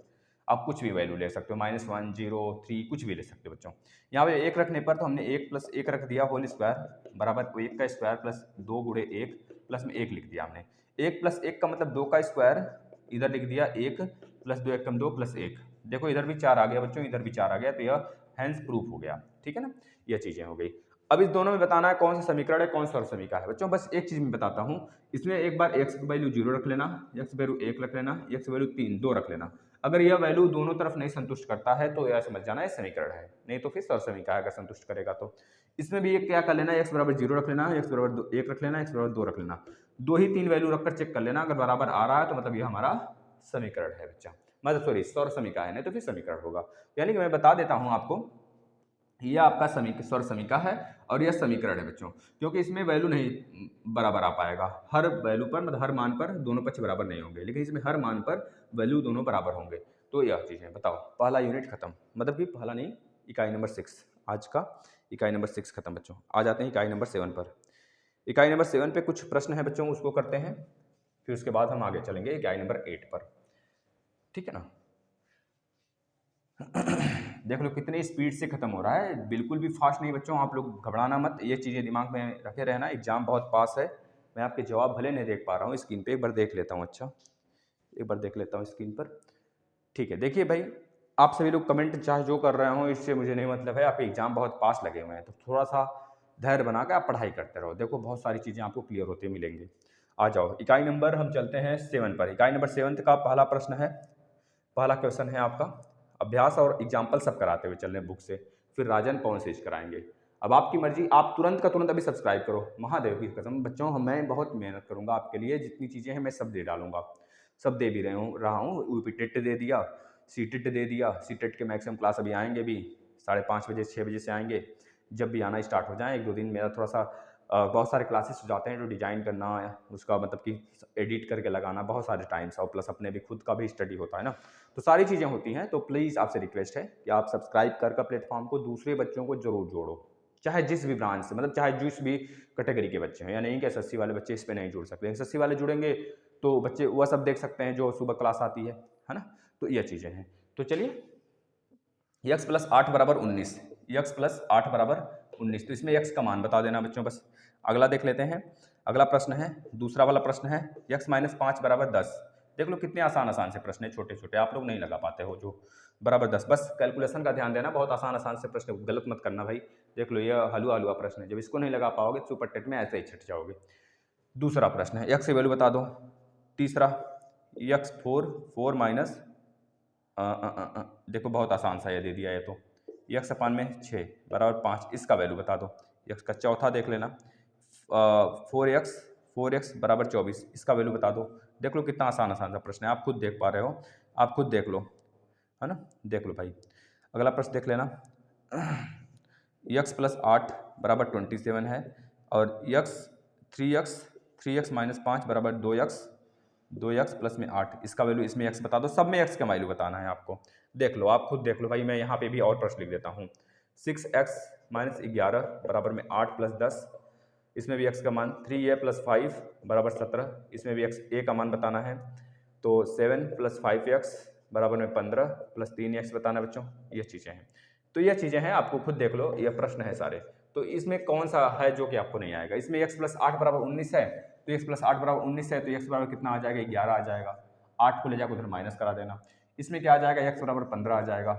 आप कुछ भी वैल्यू ले सकते हो, -1, 0, 3 कुछ भी ले सकते हो बच्चों। यहाँ पे 1 रखने पर तो हमने 1 + 1 रख दिया होल स्क्वायर बराबर 1 का स्क्वायर प्लस 2 गुणे 1 प्लस में 1 लिख दिया हमने। 1 + 1 का मतलब 2 का स्क्वायर, इधर लिख दिया 1 प्लस 2 एकम 2 प्लस 1। देखो इधर भी 4 आ गया बच्चों, इधर भी 4 आ गया, तो यह हैंस प्रूफ हो गया। ठीक है ना, ये चीज़ें हो गई। अब इस दोनों में बताना है कौन सा समीकरण है, कौन सा समीकरण है बच्चों। बस एक चीज़ मैं बताता हूँ, इसमें एक बार x की वैल्यू 0 रख लेना, x की वैल्यू 1 रख लेना, x की वैल्यू 3, 2 रख लेना। अगर यह वैल्यू दोनों तरफ नहीं संतुष्ट करता है तो यह समझ जाना है समीकरण है, नहीं तो फिर सर समीकरण अगर संतुष्ट करेगा तो। इसमें भी एक क्या कर लेना, x बराबर 0 रख लेना, x बराबर 1 रख लेना, x बराबर 2 रख लेना। 2 ही 3 वैल्यू रखकर चेक कर लेना, अगर बराबर आ रहा है तो मतलब ये हमारा समीकरण है बच्चा, मतलब सॉरी सौर समीकरण है, नहीं तो फिर समीकरण होगा। यानी कि मैं बता देता हूँ आपको, यह आपका सौर समीकरण है और यह समीकरण है बच्चों, क्योंकि इसमें वैल्यू नहीं बराबर आ पाएगा। हर वैल्यू पर मतलब हर मान पर दोनों पक्ष बराबर नहीं होंगे, लेकिन इसमें हर मान पर वैल्यू दोनों बराबर होंगे। तो यह चीज़ है। बताओ, पहला यूनिट खत्म, मतलब कि पहला नहीं, इकाई नंबर 6, आज का इकाई नंबर 6 खत्म बच्चों। आ जाते हैं इकाई नंबर 7 पर। इकाई नंबर 7 पे कुछ प्रश्न है बच्चों, उसको करते हैं, फिर उसके बाद हम आगे चलेंगे इकाई नंबर 8 पर। ठीक है ना। देख लो कितनी स्पीड से खत्म हो रहा है, बिल्कुल भी फास्ट नहीं बच्चों, आप लोग घबराना मत, ये चीज़ें दिमाग में रखे रहना। एग्जाम बहुत पास है, मैं आपके जवाब भले नहीं देख पा रहा हूँ स्क्रीन पे, एक बार देख लेता हूँ। अच्छा, एक बार देख लेता हूँ स्क्रीन पर। ठीक है, देखिए भाई, आप सभी लोग कमेंट चाहे जो कर रहे हो, इससे मुझे नहीं मतलब है, आपके एग्जाम बहुत पास लगे हुए हैं, तो थोड़ा सा धैर्य बना के आप पढ़ाई करते रहो। देखो बहुत सारी चीज़ें आपको क्लियर होते मिलेंगी। आ जाओ, इकाई नंबर हम चलते हैं 7 पर। इकाई नंबर 7 का पहला प्रश्न है, पहला क्वेश्चन है आपका, अभ्यास और एग्जाम्पल सब कराते हुए चल रहे हैं बुक से, फिर राजन पवन से कराएंगे। अब आपकी मर्जी, आप तुरंत का तुरंत अभी सब्सक्राइब करो, महादेव की कसम बच्चों, मैं बहुत मेहनत करूंगा आपके लिए, जितनी चीज़ें हैं मैं सब दे डालूंगा, सब दे भी रहा हूँ। यूपी टेट दे दिया, सी टेट दे दिया, सी टेट के मैक्सिमम क्लास अभी आएंगे भी 5:30 बजे 6 बजे से आएंगे, जब भी आना स्टार्ट हो जाए। 1-2 दिन मेरा थोड़ा सा बहुत सारे क्लासेस हो जाते हैं, जो डिज़ाइन करना है उसका मतलब कि एडिट करके लगाना, बहुत सारे टाइम्स, और प्लस अपने भी खुद का भी स्टडी होता है ना, तो सारी चीज़ें होती हैं। तो प्लीज़ आपसे रिक्वेस्ट है कि आप सब्सक्राइब कर प्लेटफॉर्म को दूसरे बच्चों को जरूर जोड़ो, चाहे जिस भी ब्रांच से, मतलब चाहे जिस भी कैटेगरी के बच्चे हैं, या नहीं कि एसएससी वाले बच्चे इस पर नहीं जुड़ सकते। एसएससी वाले जुड़ेंगे तो बच्चे वह सब देख सकते हैं जो सुबह क्लास आती है ना, तो ये चीज़ें हैं। तो चलिए, x + 8 = 19, x + 8 = 19, तो इसमें x का मान बता देना बच्चों बस। अगला देख लेते हैं, अगला प्रश्न है, दूसरा वाला प्रश्न है, x - 5 = 10। देख लो कितने आसान आसान से प्रश्न है, छोटे छोटे, आप लोग नहीं लगा पाते हो जो, बराबर 10। बस कैलकुलेशन का ध्यान देना, बहुत आसान आसान से प्रश्न, गलत मत करना भाई। देख लो ये हलवा हलवा प्रश्न है, जब इसको नहीं लगा पाओगे तो सुपर टेट में ऐसे ही छट जाओगे। दूसरा प्रश्न है, x की वैल्यू बता दो। तीसरा, x4 माइनस देखो बहुत आसान सा ये दे दिया है, तो x अपान में 6 = 5, इसका वैल्यू बता दो। x का चौथा देख लेना, 4x = 24, इसका वैल्यू बता दो। देख लो कितना आसान आसान सा प्रश्न है, आप खुद देख पा रहे हो, आप खुद देख लो, है ना, देख लो भाई। अगला प्रश्न देख लेना, x + 8 = 27 है, और 3x - 5 = 2x प्लस में 8, इसका वैल्यू, इसमें x बता दो, सब में x का वैल्यू बताना है आपको। देख लो, आप खुद देख लो भाई, मैं यहाँ पे भी और प्रश्न लिख देता हूँ। 6x - 11 बराबर में 8 + 10, इसमें भी x का मान। 3a + 5 = 17, इसमें भी a का मान बताना है। तो 7 + 5x बराबर में 15 प्लस 3x बताना बच्चों, ये चीज़ें हैं। तो ये चीज़ें हैं, आपको खुद देख लो, ये प्रश्न है सारे। तो इसमें कौन सा है जो कि आपको नहीं आएगा? इसमें x + 8 = 19 है, तो x + 8 = 19 है, तो x बराबर कितना आ जाएगा? 11 आ जाएगा। 8 को ले जाकर उधर माइनस करा देना। इसमें क्या आ जाएगा? x बराबर 15 आ जाएगा।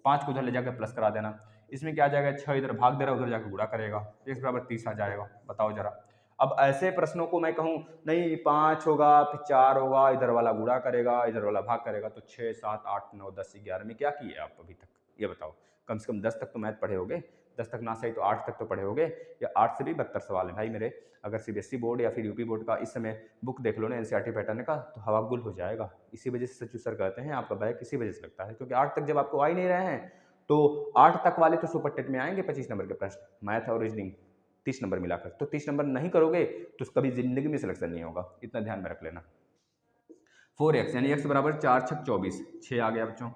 5 को उधर ले जाकर प्लस करा देना। इसमें क्या आ जाएगा? 6 इधर भाग दे रहा है, उधर जाकर गुणा करेगा, x बराबर 30 आ जाएगा। बताओ जरा। अब ऐसे प्रश्नों को मैं कहूँ नहीं 5 होगा फिर 4 होगा, इधर वाला गुणा करेगा, इधर वाला भाग करेगा, तो 6 7 8 9 10 11 में क्या किए आप अभी तक? ये बताओ। कम से कम 10 तक तो मैथ पढ़े होगे, 10 तक ना सही तो 8 तक तो पढ़े होगे, या 8 से भी 72 सवाल है भाई मेरे। अगर सीबीएसई बोर्ड या फिर यूपी बोर्ड का इस समय बुक देख लो ना, एनसीईआरटी पैटर्न का, तो हवा गुल हो जाएगा। इसी वजह से सचिव सर कहते हैं आपका बैग किसी वजह से लगता है, क्योंकि 8 तक जब आपको आ ही नहीं रहे हैं, तो 8 तक वाले तो सुपर टेट में आएंगे 25 नंबर के प्रश्न, मैथ और रीजनिंग 30 नंबर मिलाकर। तो 30 नंबर नहीं करोगे तो कभी जिंदगी में सिलेक्शन नहीं होगा, इतना ध्यान में रख लेना। 4x यानी x बराबर 4 छक 24, 6 आ गया बच्चों।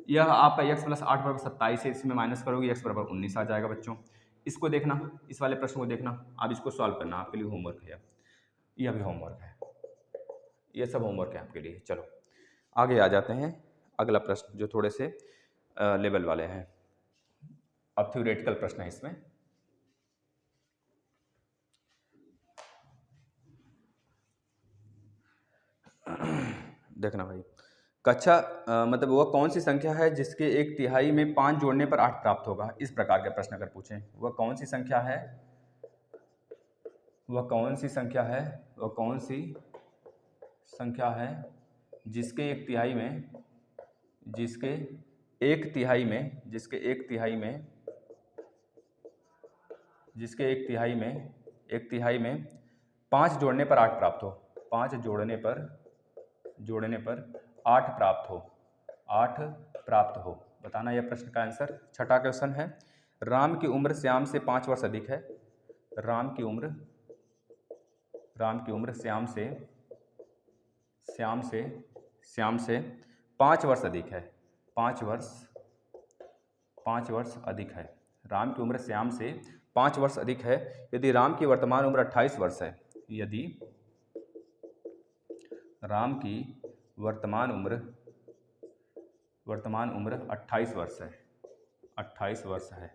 यह आपका x + 8 = 27 है, इसमें माइनस करोगे x बराबर 19 आ जाएगा बच्चों। इसको देखना, इस वाले प्रश्न को देखना, आप इसको सॉल्व करना, आपके लिए होमवर्क है, यह भी होमवर्क है, ये सब होमवर्क है आपके लिए। चलो आगे आ जाते हैं, अगला प्रश्न जो थोड़े से लेवल वाले हैं, अब थ्योरेटिकल प्रश्न है इसमें। देखना भाई, कक्षा मतलब वह कौन सी संख्या है जिसके 1/3 में 5 जोड़ने पर 8 प्राप्त होगा, इस प्रकार के प्रश्न अगर पूछें। वह कौन सी संख्या है, वह कौन सी संख्या है, वह कौन सी संख्या है जिसके 1/3 में, जिसके 1/3 में, जिसके 1/3 में, जिसके 1/3 में, 1/3 में 5 जोड़ने पर 8 प्राप्त हो, 5 जोड़ने पर 8 प्राप्त हो, 8 प्राप्त हो, बताना यह प्रश्न का आंसर। छठा क्वेश्चन है, राम की उम्र श्याम से 5 वर्ष अधिक है। राम की उम्र श्याम से 5 वर्ष अधिक है, 5 वर्ष अधिक है। राम की उम्र श्याम से 5 वर्ष अधिक है यदि राम की वर्तमान उम्र 28 वर्ष है, यदि राम की वर्तमान उम्र 28 वर्ष है, 28 वर्ष है।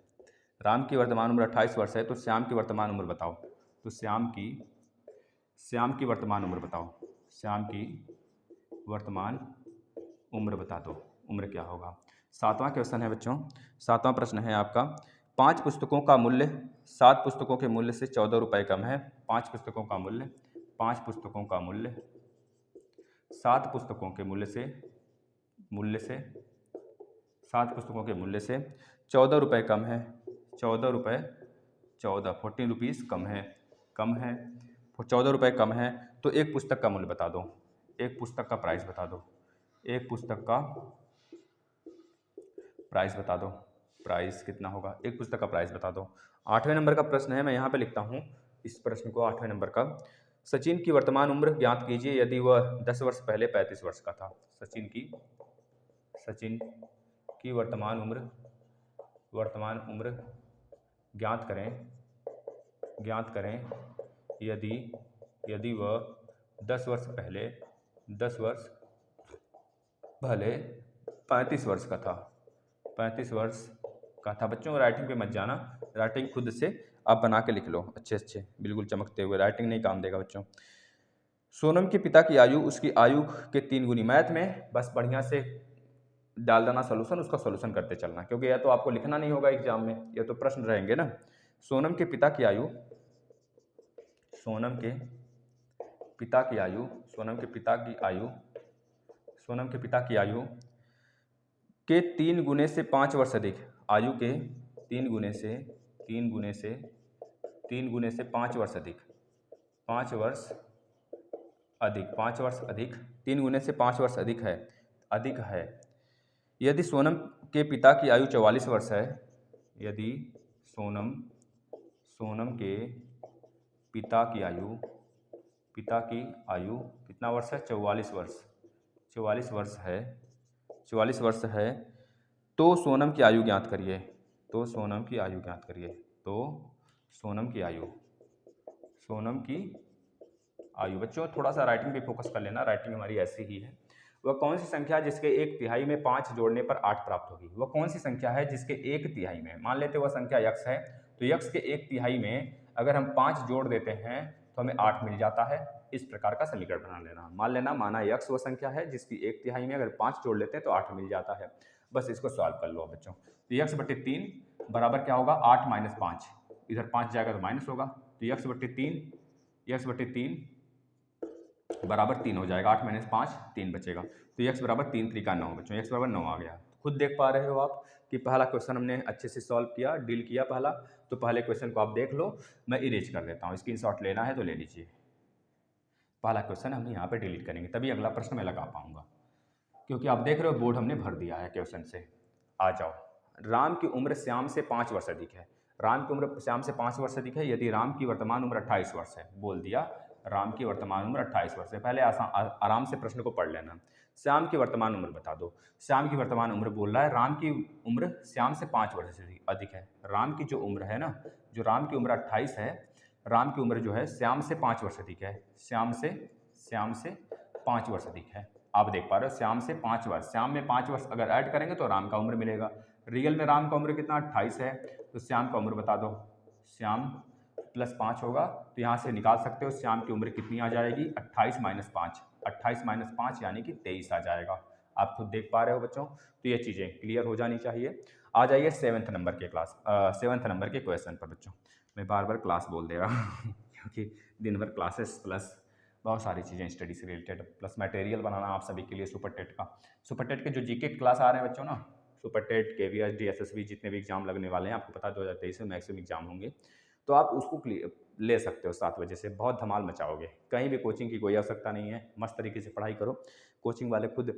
राम की वर्तमान उम्र 28 वर्ष है तो श्याम की वर्तमान उम्र बताओ। तो श्याम की वर्तमान उम्र बताओ, श्याम की वर्तमान उम्र बता दो, उम्र क्या होगा। 7वां क्वेश्चन है बच्चों, 7वां प्रश्न है आपका, 5 पुस्तकों का मूल्य 7 पुस्तकों के मूल्य से 14 रुपये कम है। 5 पुस्तकों का मूल्य 7 पुस्तकों के मूल्य से 14 रुपये कम है, 14 रुपीज़ कम है 14 रुपये कम है तो एक पुस्तक का मूल्य बता दो, एक पुस्तक का प्राइस बता दो, एक पुस्तक का प्राइस बता दो, प्राइस कितना होगा, एक पुस्तक का प्राइस बता दो। 8वें नंबर का प्रश्न है, मैं यहाँ पे लिखता हूँ इस प्रश्न को 8वें नंबर का। सचिन की वर्तमान उम्र ज्ञात कीजिए यदि वह 10 वर्ष पहले 35 वर्ष का था। सचिन की वर्तमान उम्र ज्ञात करें यदि वह 10 वर्ष पहले 35 वर्ष का था, 35 वर्ष का था। बच्चों राइटिंग पे मत जाना, राइटिंग खुद से आप बना के लिख लो अच्छे बिल्कुल चमकते हुए, राइटिंग नहीं काम देगा बच्चों। सोनम के पिता की आयु उसकी आयु के 3 गुनी। मैथ में बस बढ़िया से डाल देना सोल्यूशन, उसका सोल्यूशन करते चलना, क्योंकि यह तो आपको लिखना नहीं होगा एग्जाम में, यह तो प्रश्न रहेंगे ना। सोनम के पिता की आयु के 3 गुने से 5 वर्ष अधिक, आयु के 3 गुने से 5 वर्ष अधिक, 5 वर्ष अधिक 3 गुने से 5 वर्ष अधिक है। यदि सोनम के पिता की आयु 44 वर्ष है, यदि सोनम के पिता की आयु कितना वर्ष है, 44 वर्ष है तो सोनम की आयु ज्ञात करिए, सोनम की आयु। बच्चों थोड़ा सा राइटिंग पे फोकस कर लेना, राइटिंग हमारी ऐसी ही है। वह कौन सी संख्या है जिसके 1/3 में 5 जोड़ने पर 8 प्राप्त होगी। वह कौन सी संख्या है जिसके 1/3 में, मान लेते वह संख्या x है तो x के 1/3 में अगर हम 5 जोड़ देते हैं तो हमें 8 मिल जाता है। इस प्रकार का समीकरण बना लेना, माना x वह संख्या है जिसकी 1/3 में अगर 5 जोड़ लेते हैं तो 8 मिल जाता है। बस इसको सॉल्व कर लो बच्चों। तो x/3 बराबर क्या होगा, 8 - 5, इधर 5 जाएगा तो माइनस होगा, तो x/3 बराबर 3 हो जाएगा, 8 - 5 3 बचेगा, तो x बराबर 3 × 3 = 9 बच्चों, x बराबर 9 आ गया। खुद देख पा रहे हो आप कि पहला क्वेश्चन हमने अच्छे से सॉल्व किया, डील किया पहला, तो पहले क्वेश्चन को आप देख लो, मैं इरेज कर देता हूँ, स्क्रीनशॉट लेना है तो ले लीजिए। पहला क्वेश्चन हम यहाँ पे डिलीट करेंगे, तभी अगला प्रश्न मैं लगा पाऊंगा, क्योंकि आप देख रहे हो बोर्ड हमने भर दिया है क्वेश्चन से। आ जाओ, राम की उम्र श्याम से 5 वर्ष अधिक है। राम की उम्र श्याम से 5 वर्ष अधिक है यदि राम की वर्तमान उम्र 28 वर्ष है। बोल दिया राम की वर्तमान उम्र 28 वर्ष है। पहले आराम से प्रश्न को पढ़ लेना। श्याम की वर्तमान उम्र बता दो। श्याम की वर्तमान उम्र बोल रहा है, राम की उम्र श्याम से 5 वर्ष से अधिक है। राम की जो उम्र है ना, जो राम की उम्र 28 है, राम की उम्र जो है श्याम से 5 वर्ष अधिक है। श्याम से 5 वर्ष अधिक है। आप देख पा रहे हो श्याम से 5 वर्ष, श्याम में 5 वर्ष अगर ऐड करेंगे तो राम का उम्र मिलेगा। रियल में राम का उम्र कितना 28 है, तो श्याम का उम्र बता दो। श्याम प्लस 5 होगा, तो यहाँ से निकाल सकते हो श्याम की उम्र कितनी आ जाएगी, 28 माइनस 5, 28 माइनस 5 यानी कि 23 आ जाएगा। आप खुद देख पा रहे हो बच्चों, तो ये चीज़ें क्लियर हो जानी चाहिए। आ जाइए 7th नंबर के क्लास 7th नंबर के क्वेश्चन पर बच्चों। मैं बार बार क्लास बोल दे रहा हूँ क्योंकि दिन भर क्लासेस प्लस बहुत सारी चीज़ें स्टडी से रिलेटेड, प्लस मटेरियल बनाना आप सभी के लिए सुपर टेट का। सुपर टेट के जो जीके क्लास आ रहे हैं बच्चों ना, सुपर टेट, केवीएस, डीएसएसबी, जितने भी एग्जाम लगने वाले हैं, आपको पता है 2023 में मैक्सिमम एग्जाम होंगे, तो आप उसको ले सकते हो 7 बजे से। बहुत धमाल मचाओगे, कहीं भी कोचिंग की कोई आवश्यकता नहीं है, मस्त तरीके से पढ़ाई करो। कोचिंग वाले खुद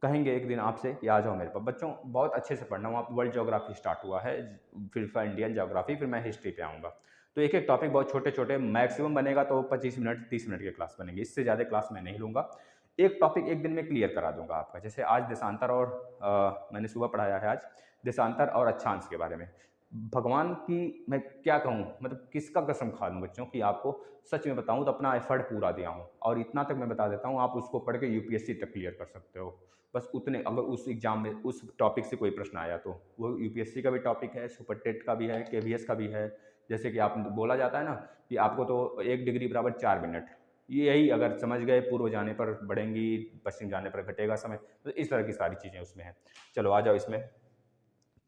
कहेंगे एक दिन आपसे कि आ जाओ मेरे पास। बच्चों बहुत अच्छे से पढ़ना, वहाँ वर्ल्ड ज्योग्राफी स्टार्ट हुआ है, फिर इंडियन ज्योग्राफी, फिर मैं हिस्ट्री पे आऊँगा। तो एक एक टॉपिक बहुत छोटे छोटे, मैक्सिमम बनेगा तो 25 मिनट 30 मिनट की क्लास बनेगी, इससे ज़्यादा क्लास मैं नहीं लूँगा। एक टॉपिक एक दिन में क्लियर करा दूंगा आपका। जैसे आज देशांतर और मैंने सुबह पढ़ाया है आज देशांतर और अक्षांश के बारे में। भगवान की मैं क्या कहूँ, मतलब किसका कसम खा लूँ बच्चों कि आपको सच में बताऊँ तो अपना एफर्ट पूरा दिया हूँ, और इतना तक मैं बता देता हूँ, आप उसको पढ़ के यूपीएससी तक क्लियर कर सकते हो। बस उतने, अगर उस एग्जाम में उस टॉपिक से कोई प्रश्न आया तो वो यूपीएससी का भी टॉपिक है, सुपर टेट का भी है, केवीएस का भी है। जैसे कि आप बोला जाता है ना कि आपको तो 1 डिग्री बराबर 4 मिनट, यही अगर समझ गए, पूर्व जाने पर बढ़ेंगी, पश्चिम जाने पर घटेगा समय, तो इस तरह की सारी चीज़ें उसमें हैं। चलो आ जाओ इसमें।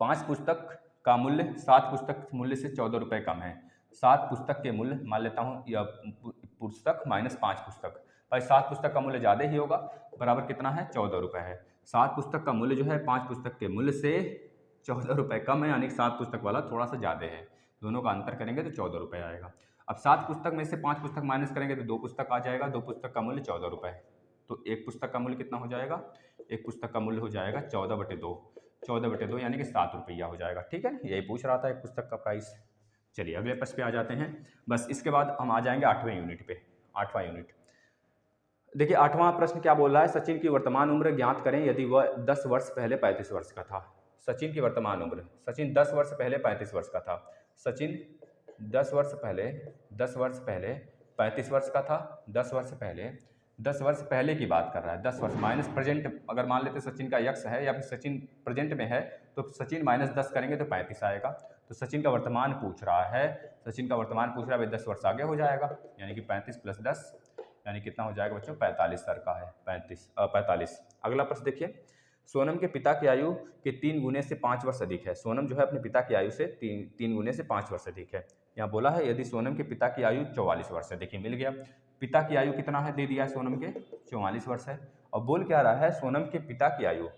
5 पुस्तक का मूल्य 7 पुस्तक मूल्य से 14 रुपये कम है। 7 पुस्तक के मूल्य मान लेता हूँ, या पुस्तक माइनस 5 पुस्तक, भाई 7 पुस्तक का मूल्य ज़्यादा ही होगा, बराबर कितना है 14 रुपये है। 7 पुस्तक का मूल्य जो है 5 पुस्तक के मूल्य से 14 रुपये कम है, यानी 7 पुस्तक वाला थोड़ा सा ज़्यादा है, दोनों का अंतर करेंगे तो 14 रुपये आएगा। अब 7 पुस्तक में से 5 पुस्तक माइनस करेंगे तो 2 पुस्तक आ जाएगा, 2 पुस्तक का मूल्य 14 रुपये, तो एक पुस्तक का मूल्य कितना हो जाएगा, एक पुस्तक का मूल्य हो जाएगा 14/2, 14/2 यानी कि 7 रुपया हो जाएगा। ठीक है, यही पूछ रहा था एक पुस्तक का प्राइस। चलिए अगले प्रश्न पे आ जाते हैं। बस इसके बाद हम आ जाएंगे 8वें यूनिट पे। 8वां यूनिट देखिए, 8वां प्रश्न क्या बोल रहा है, सचिन की वर्तमान उम्र ज्ञात करें यदि वह 10 वर्ष पहले 35 वर्ष का था। सचिन की वर्तमान उम्र, सचिन 10 वर्ष पहले 35 वर्ष का था। सचिन 10 वर्ष पहले 35 वर्ष का था। 10 वर्ष पहले की बात कर रहा है। 10 वर्ष माइनस प्रेजेंट, अगर मान लेते सचिन का यक्स है या फिर सचिन प्रेजेंट में है, तो सचिन माइनस 10 करेंगे तो 35 आएगा। तो सचिन का वर्तमान पूछ रहा है, सचिन का वर्तमान पूछ रहा है, 10 वर्ष आगे हो जाएगा, यानी कि 35 प्लस 10 यानी कितना हो जाएगा बच्चों, 45 सर का है, 45। अगला प्रश्न देखिए, सोनम के पिता की आयु के 3 गुने से 5 वर्ष अधिक है। सोनम जो है अपने पिता की आयु से 3 गुने से 5 वर्ष अधिक है। यहाँ बोला है यदि सोनम के पिता की आयु 44 वर्ष है। देखिए मिल गया, पिता की आयु कितना है, दे दिया है सोनम के 44 वर्ष है, और बोल क्या रहा है, सोनम के पिता की आयु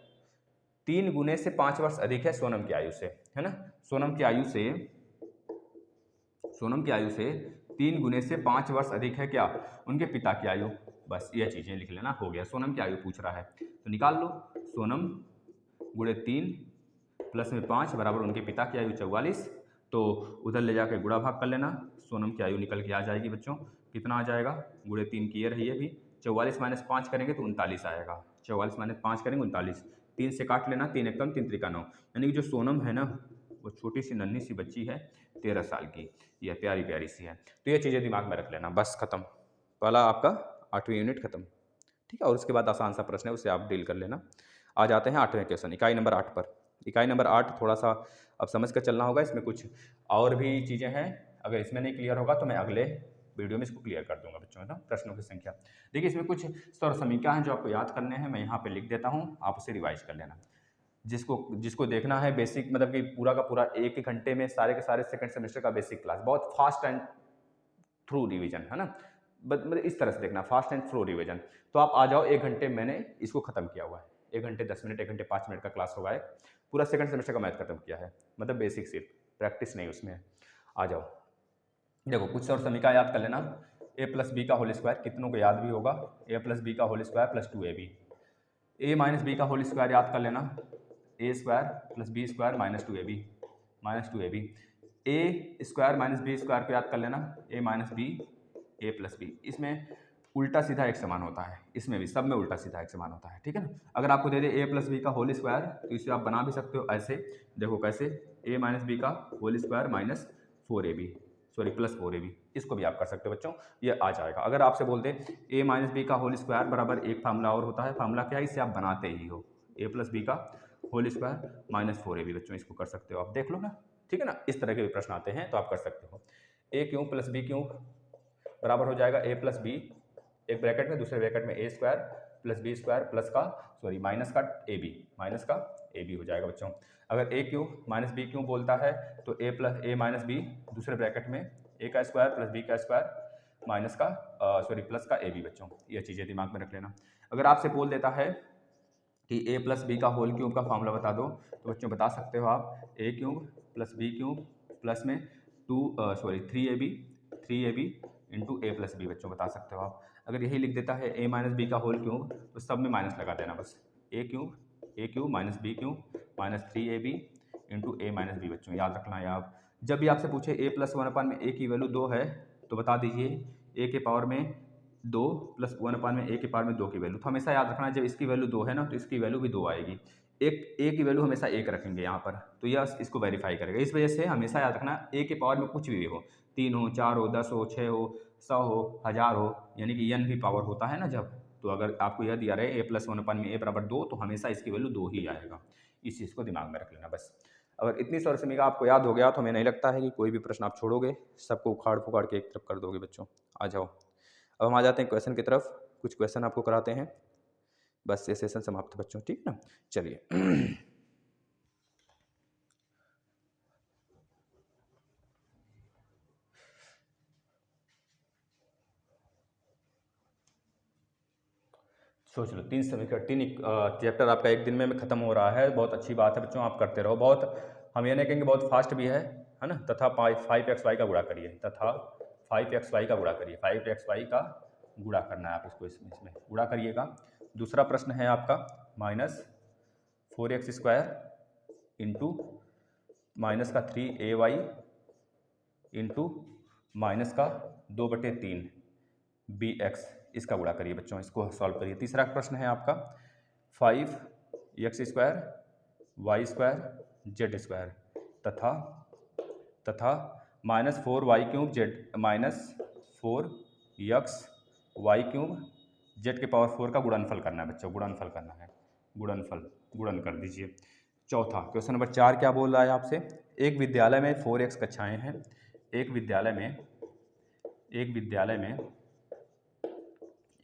3 गुने से 5 वर्ष अधिक है सोनम की आयु से, है ना। सोनम की आयु से 3 गुने से 5 वर्ष अधिक है क्या, उनके पिता की आयु। बस ये चीज़ें लिख लेना, हो गया। सोनम की आयु पूछ रहा है तो निकाल लो, सोनम गुणे 3 प्लस में 5 बराबर उनके पिता की आयु 44, तो उधर ले जाकर गुणा भाग कर लेना, सोनम की आयु निकल के आ जाएगी बच्चों, कितना आ जाएगा, गुणे 3 की ये रही है भी, 44 माइनस 5 करेंगे तो 39 आएगा, 44 माइनस 5 करेंगे 39, 3 से काट लेना, 3 एकम 3 त्रिका 9, यानी कि जो सोनम है ना वो छोटी सी नन्ही सी बच्ची है, 13 साल की, यह प्यारी प्यारी सी है। तो ये चीज़ें दिमाग में रख लेना, बस खत्म, पहला आपका 8वीं यूनिट खत्म। ठीक है, और उसके बाद आसान सा प्रश्न है, उसे आप डील कर लेना। आ जाते हैं 8वें क्वेश्चन, इकाई नंबर 8 पर। इकाई नंबर 8 थोड़ा सा अब समझ कर चलना होगा, इसमें कुछ और भी चीज़ें हैं, अगर इसमें नहीं क्लियर होगा तो मैं अगले वीडियो में इसको क्लियर कर दूंगा बच्चों, है ना। प्रश्नों की संख्या देखिए, इसमें कुछ सौर समीकरण हैं जो आपको याद करने हैं, मैं यहाँ पे लिख देता हूँ, आप उसे रिवाइज कर लेना। जिसको देखना है बेसिक, मतलब कि पूरा का पूरा 1 घंटे में सारे के सारे सेकंड सेमेस्टर का बेसिक क्लास, बहुत फास्ट एंड थ्रू रिवीजन, है ना। मतलब इस तरह से देखना, फास्ट एंड थ्रू रिवीजन। तो आप आ जाओ, 1 घंटे मैंने इसको खत्म किया हुआ है, 1 घंटे 10 मिनट, 1 घंटे 5 मिनट का क्लास होगा, पूरा सेकंड सेमेस्टर का मैथ खत्म किया है, मतलब बेसिक सिर्फ, प्रैक्टिस नहीं उसमें। आ जाओ, देखो कुछ और समीकरण याद कर लेना। a प्लस बी का होल स्क्वायर, कितनों को याद भी होगा, a प्लस बी का whole square plus 2ab, a minus b का होल स्क्वायर याद कर लेना, a square plus b square minus 2ab, a square minus b square को याद कर लेना, a minus b a plus b. इसमें उल्टा सीधा एक समान होता है, इसमें भी सब में उल्टा सीधा एक समान होता है, ठीक है ना। अगर आपको दे दे a प्लस बी का होल स्क्वायर, तो इसे आप बना भी सकते हो ऐसे, देखो कैसे, a माइनस बी का whole square minus 4ab, sorry plus 4ab, इसको भी आप कर सकते हो बच्चों, ये आ जाएगा। अगर आपसे बोल दें a माइनस बी का होल स्क्वायर बराबर एक फार्मूला और होता है, फार्मूला क्या है, इससे आप बनाते ही हो, a प्लस बी का होल स्क्वायर माइनस 4ab बच्चों, इसको कर सकते हो आप, देख लो ना, ठीक है ना। इस तरह के भी प्रश्न आते हैं तो आप कर सकते हो। a cube plus b cube बराबर हो जाएगा a प्लस बी, एक ब्रैकेट में, दूसरे ब्रैकेट में a square plus b square plus का सॉरी माइनस का ए बी हो जाएगा बच्चों। अगर a cube minus b cube बोलता है तो a plus a minus b, दूसरे ब्रैकेट में a का स्क्वायर प्लस बी का स्क्वायर माइनस का सॉरी प्लस का ए बी बच्चों, ये चीज़ें दिमाग में रख लेना। अगर आपसे बोल देता है कि a प्लस बी का होल क्यूब का फॉर्मूला बता दो, तो बच्चों बता सकते हो आप a cube plus b cube plus में 3ab इंटू ए प्लस बी बच्चों, बता सकते हो आप। अगर यही लिख देता है a माइनस बी का होल क्यूब, तो सब में माइनस लगा देना बस, a cube minus b cube minus 3ab into a minus b बच्चों, याद रखना है आप। जब भी आपसे पूछे a प्लस 1/, में a की वैल्यू 2 है तो बता दीजिए a के पावर में 2 प्लस 1/, में a के पावर में 2 की वैल्यू, तो हमेशा याद रखना है जब इसकी वैल्यू 2 है ना तो इसकी वैल्यू भी 2 आएगी। एक a की वैल्यू हमेशा 1 रखेंगे यहाँ पर, तो यह इसको वेरीफाई करेगा। इस वजह से हमेशा याद रखना a के पावर में कुछ भी हो, 3 हो, 4 हो, 10 हो, 6 हो, 100 हो, 1000 हो, यानी कि n भी पावर होता है ना जब, तो अगर आपको यह दिया रहे a प्लस 1/, में a बराबर 2, तो हमेशा इसकी वैल्यू 2 ही आएगा। इस चीज़ को दिमाग में रख लेना बस। अगर इतनी सौर समीकरण आपको याद हो गया तो हमें नहीं लगता है कि कोई भी प्रश्न आप छोड़ोगे, सबको उखाड़ फुखाड़ के एक तरफ कर दोगे बच्चों। आ जाओ, अब हम आ जाते हैं क्वेश्चन की तरफ, कुछ क्वेश्चन आपको कराते हैं, बस ये सेशन समाप्त बच्चों, ठीक ना। चलिए सोच लो, 3 समीकरण, 3 चैप्टर आपका एक दिन में खत्म हो रहा है, बहुत अच्छी बात है बच्चों, आप करते रहो। बहुत हम ये नहीं कहेंगे बहुत फास्ट भी है ना। तथा 5xy का गुणा करिए, तथा 5xy का गुणा करिए, 5xy का गुणा करना है आप इसको, इसमें गुणा करिएगा। दूसरा प्रश्न है आपका माइनस 4x² इंटू माइनस का 3ay इंटू माइनस का 2/3 bx, इसका गुणा करिए बच्चों, इसको सॉल्व करिए। तीसरा प्रश्न है आपका 5x² y² z² तथा minus 4y³ z minus 4x y³ z के पावर 4 का गुणनफल करना है बच्चों, गुणनफल करना है, गुणन कर दीजिए। चौथा क्वेश्चन नंबर 4 क्या बोल रहा है आपसे, एक विद्यालय में 4x कक्षाएं हैं, एक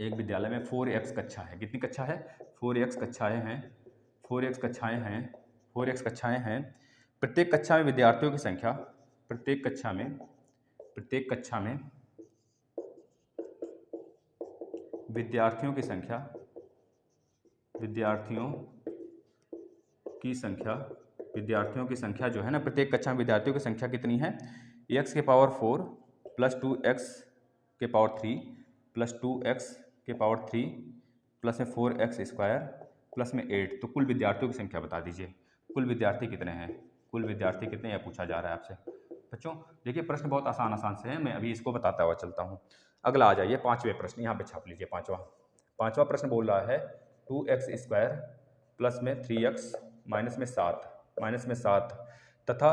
विद्यालय में 4x कक्षा है, कितनी कक्षा है, 4x कक्षाएं हैं, 4x कक्षाएं हैं। प्रत्येक कक्षा में विद्यार्थियों की संख्या, प्रत्येक कक्षा में विद्यार्थियों की संख्या जो है ना, प्रत्येक कक्षा में विद्यार्थियों की संख्या कितनी है, x के पावर 4 प्लस 2x के पावर 3 प्लस 2x के पावर 3 प्लस में 4x² प्लस में 8, तो कुल विद्यार्थियों की संख्या बता दीजिए। कुल विद्यार्थी कितने हैं, यह पूछा जा रहा है आपसे बच्चों। देखिए प्रश्न बहुत आसान से हैं, मैं अभी इसको बताता हुआ चलता हूँ। अगला आ जाइए, 5वें प्रश्न, यहाँ पे छाप लीजिए। पाँचवा प्रश्न बोल रहा है 2x² प्लस में 3x माइनस में 7 तथा,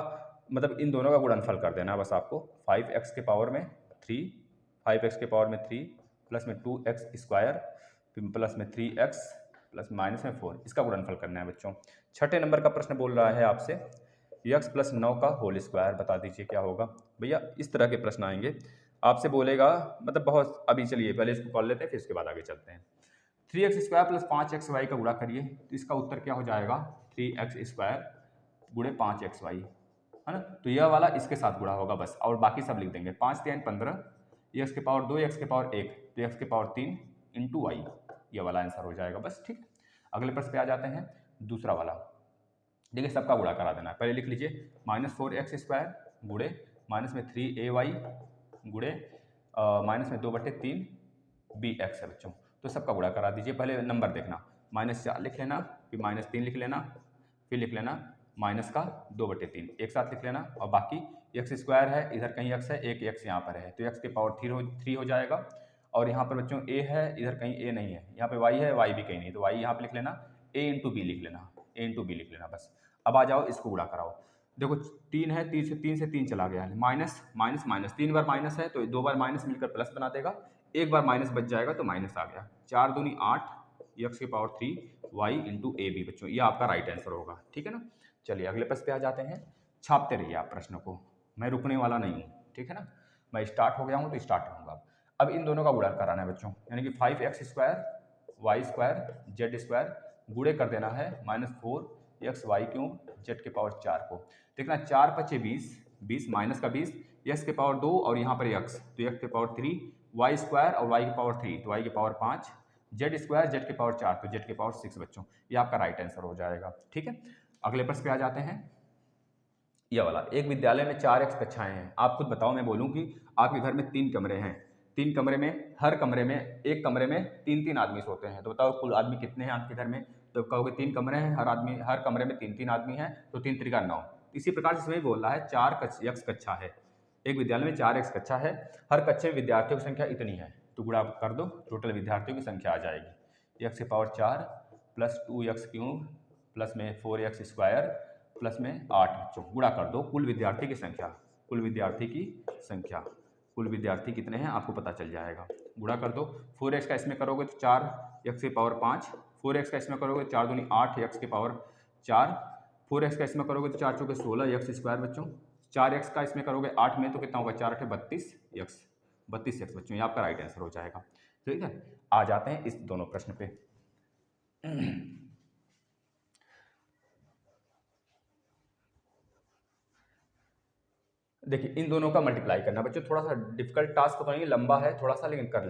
मतलब इन दोनों का गुणनफल कर देना बस आपको, 5x के पावर में 3 प्लस में 2x² प्लस में 3x प्लस माइनस में 4, इसका गुणनफल करना है बच्चों। छठे नंबर का प्रश्न बोल रहा है आपसे x प्लस 9 का होल स्क्वायर, बता दीजिए क्या होगा भैया। इस तरह के प्रश्न आएंगे, आपसे बोलेगा, मतलब बहुत, अभी चलिए पहले इसको कर लेते हैं फिर इसके बाद आगे चलते हैं। 3x² प्लस 5xy का गुणा करिए, तो इसका उत्तर क्या हो जाएगा, 3x² गुणे 5xy, है ना। तो यह वाला इसके साथ गुणा होगा बस, और बाकी सब लिख देंगे। 5 3 15, x के पावर 2 x के पावर 1, तो x के पावर 3 इंटू वाई, ये वाला आंसर हो जाएगा बस, ठीक। अगले प्रश्न पे आ जाते हैं, दूसरा वाला। देखिए सबका गुणा करा देना है, पहले लिख लीजिए -4x² गुणे माइनस में 3ay गुणे माइनस में 2/3 bx है बच्चों। तो सबका गुणा करा दीजिए, पहले नंबर देखना, -4 लिख लेना, फिर -3 लिख लेना, फिर लिख लेना माइनस का 2/3 एक साथ लिख लेना, और बाकी x² है, इधर कहीं x है, एक x यहाँ पर है, तो x के पावर 3 हो जाएगा। और यहाँ पर बच्चों a है, इधर कहीं a नहीं है, यहाँ पे y है, y भी कहीं नहीं, तो y यहाँ पे लिख लेना, a इंटू बी लिख लेना, बस। अब आ जाओ इसको गुणा कराओ, देखो 3 है, 3 चला गया है, माइनस माइनस माइनस, 3 बार माइनस है तो 2 बार माइनस मिलकर प्लस बना देगा, एक बार माइनस बच जाएगा तो माइनस आ गया। 4 दूनी 8 एक्स की power 3 y into a b बच्चों, ये आपका राइट आंसर होगा। ठीक है ना। चलिए अगले प्रश्न पे आ जाते हैं। छापते रहिए आप प्रश्न को, मैं रुकने वाला नहीं हूँ। ठीक है ना, मैं स्टार्ट हो गया हूँ तो स्टार्ट रहूँगा। अब इन दोनों का गुणा कराना है बच्चों, यानी कि 5x² y² z² गुणे कर देना है -4xy³ z⁴ को। देखना 4 × 5 = 20, 20 माइनस का 20, x⁴ 2 और यहाँ पर x तो x⁴3, y² और y⁴3 तो y⁴5, z² z⁴4 तो z⁴6 बच्चों, ये आपका राइट आंसर हो जाएगा। ठीक है, अगले प्रश्न पे आ जाते हैं। यह वाला, एक विद्यालय में 4x कक्षाएं हैं। आप खुद बताओ, मैं बोलूं कि आपके घर में 3 कमरे हैं, 3 कमरे में हर कमरे में एक कमरे में 3-3 आदमी सोते हैं, तो बताओ कुल आदमी कितने हैं आपके घर में। तो कहोगे 3 कमरे हैं, हर कमरे में 3-3 आदमी हैं, तो 3 त्रिका 9। इसी प्रकार से इसमें बोल रहा है 4x कक्षा है, एक विद्यालय में 4x कक्षा है, हर कक्षा में विद्यार्थियों की संख्या इतनी है, तो गुणा कर दो, टोटल विद्यार्थियों की संख्या आ जाएगी x⁴ प्लस 2x³ प्लस में 4x² प्लस में 8 बच्चों, गुणा कर दो कुल विद्यार्थी की संख्या, कुल विद्यार्थी की संख्या, कुल विद्यार्थी कितने हैं आपको पता चल जाएगा। गुणा कर दो, 4x का इसमें करोगे तो 4x⁴5, 4x का इसमें करोगे तो 4 दूनी 8 x⁴4, 4x का इसमें करोगे तो 4 चौके 16 x² बच्चों, 4x का इसमें करोगे 8 में तो कितना होगा, 4 × 8 = 32x बच्चों, ये आपका राइट आंसर हो जाएगा। ठीक है, आ जाते हैं इस दोनों प्रश्न पे। देखिए इन दोनों का मल्टीप्लाई करना बच्चों, थोड़ा सा डिफिकल्ट टास्क तो नहीं, लंबा है थोड़ा सा, लेकिन कर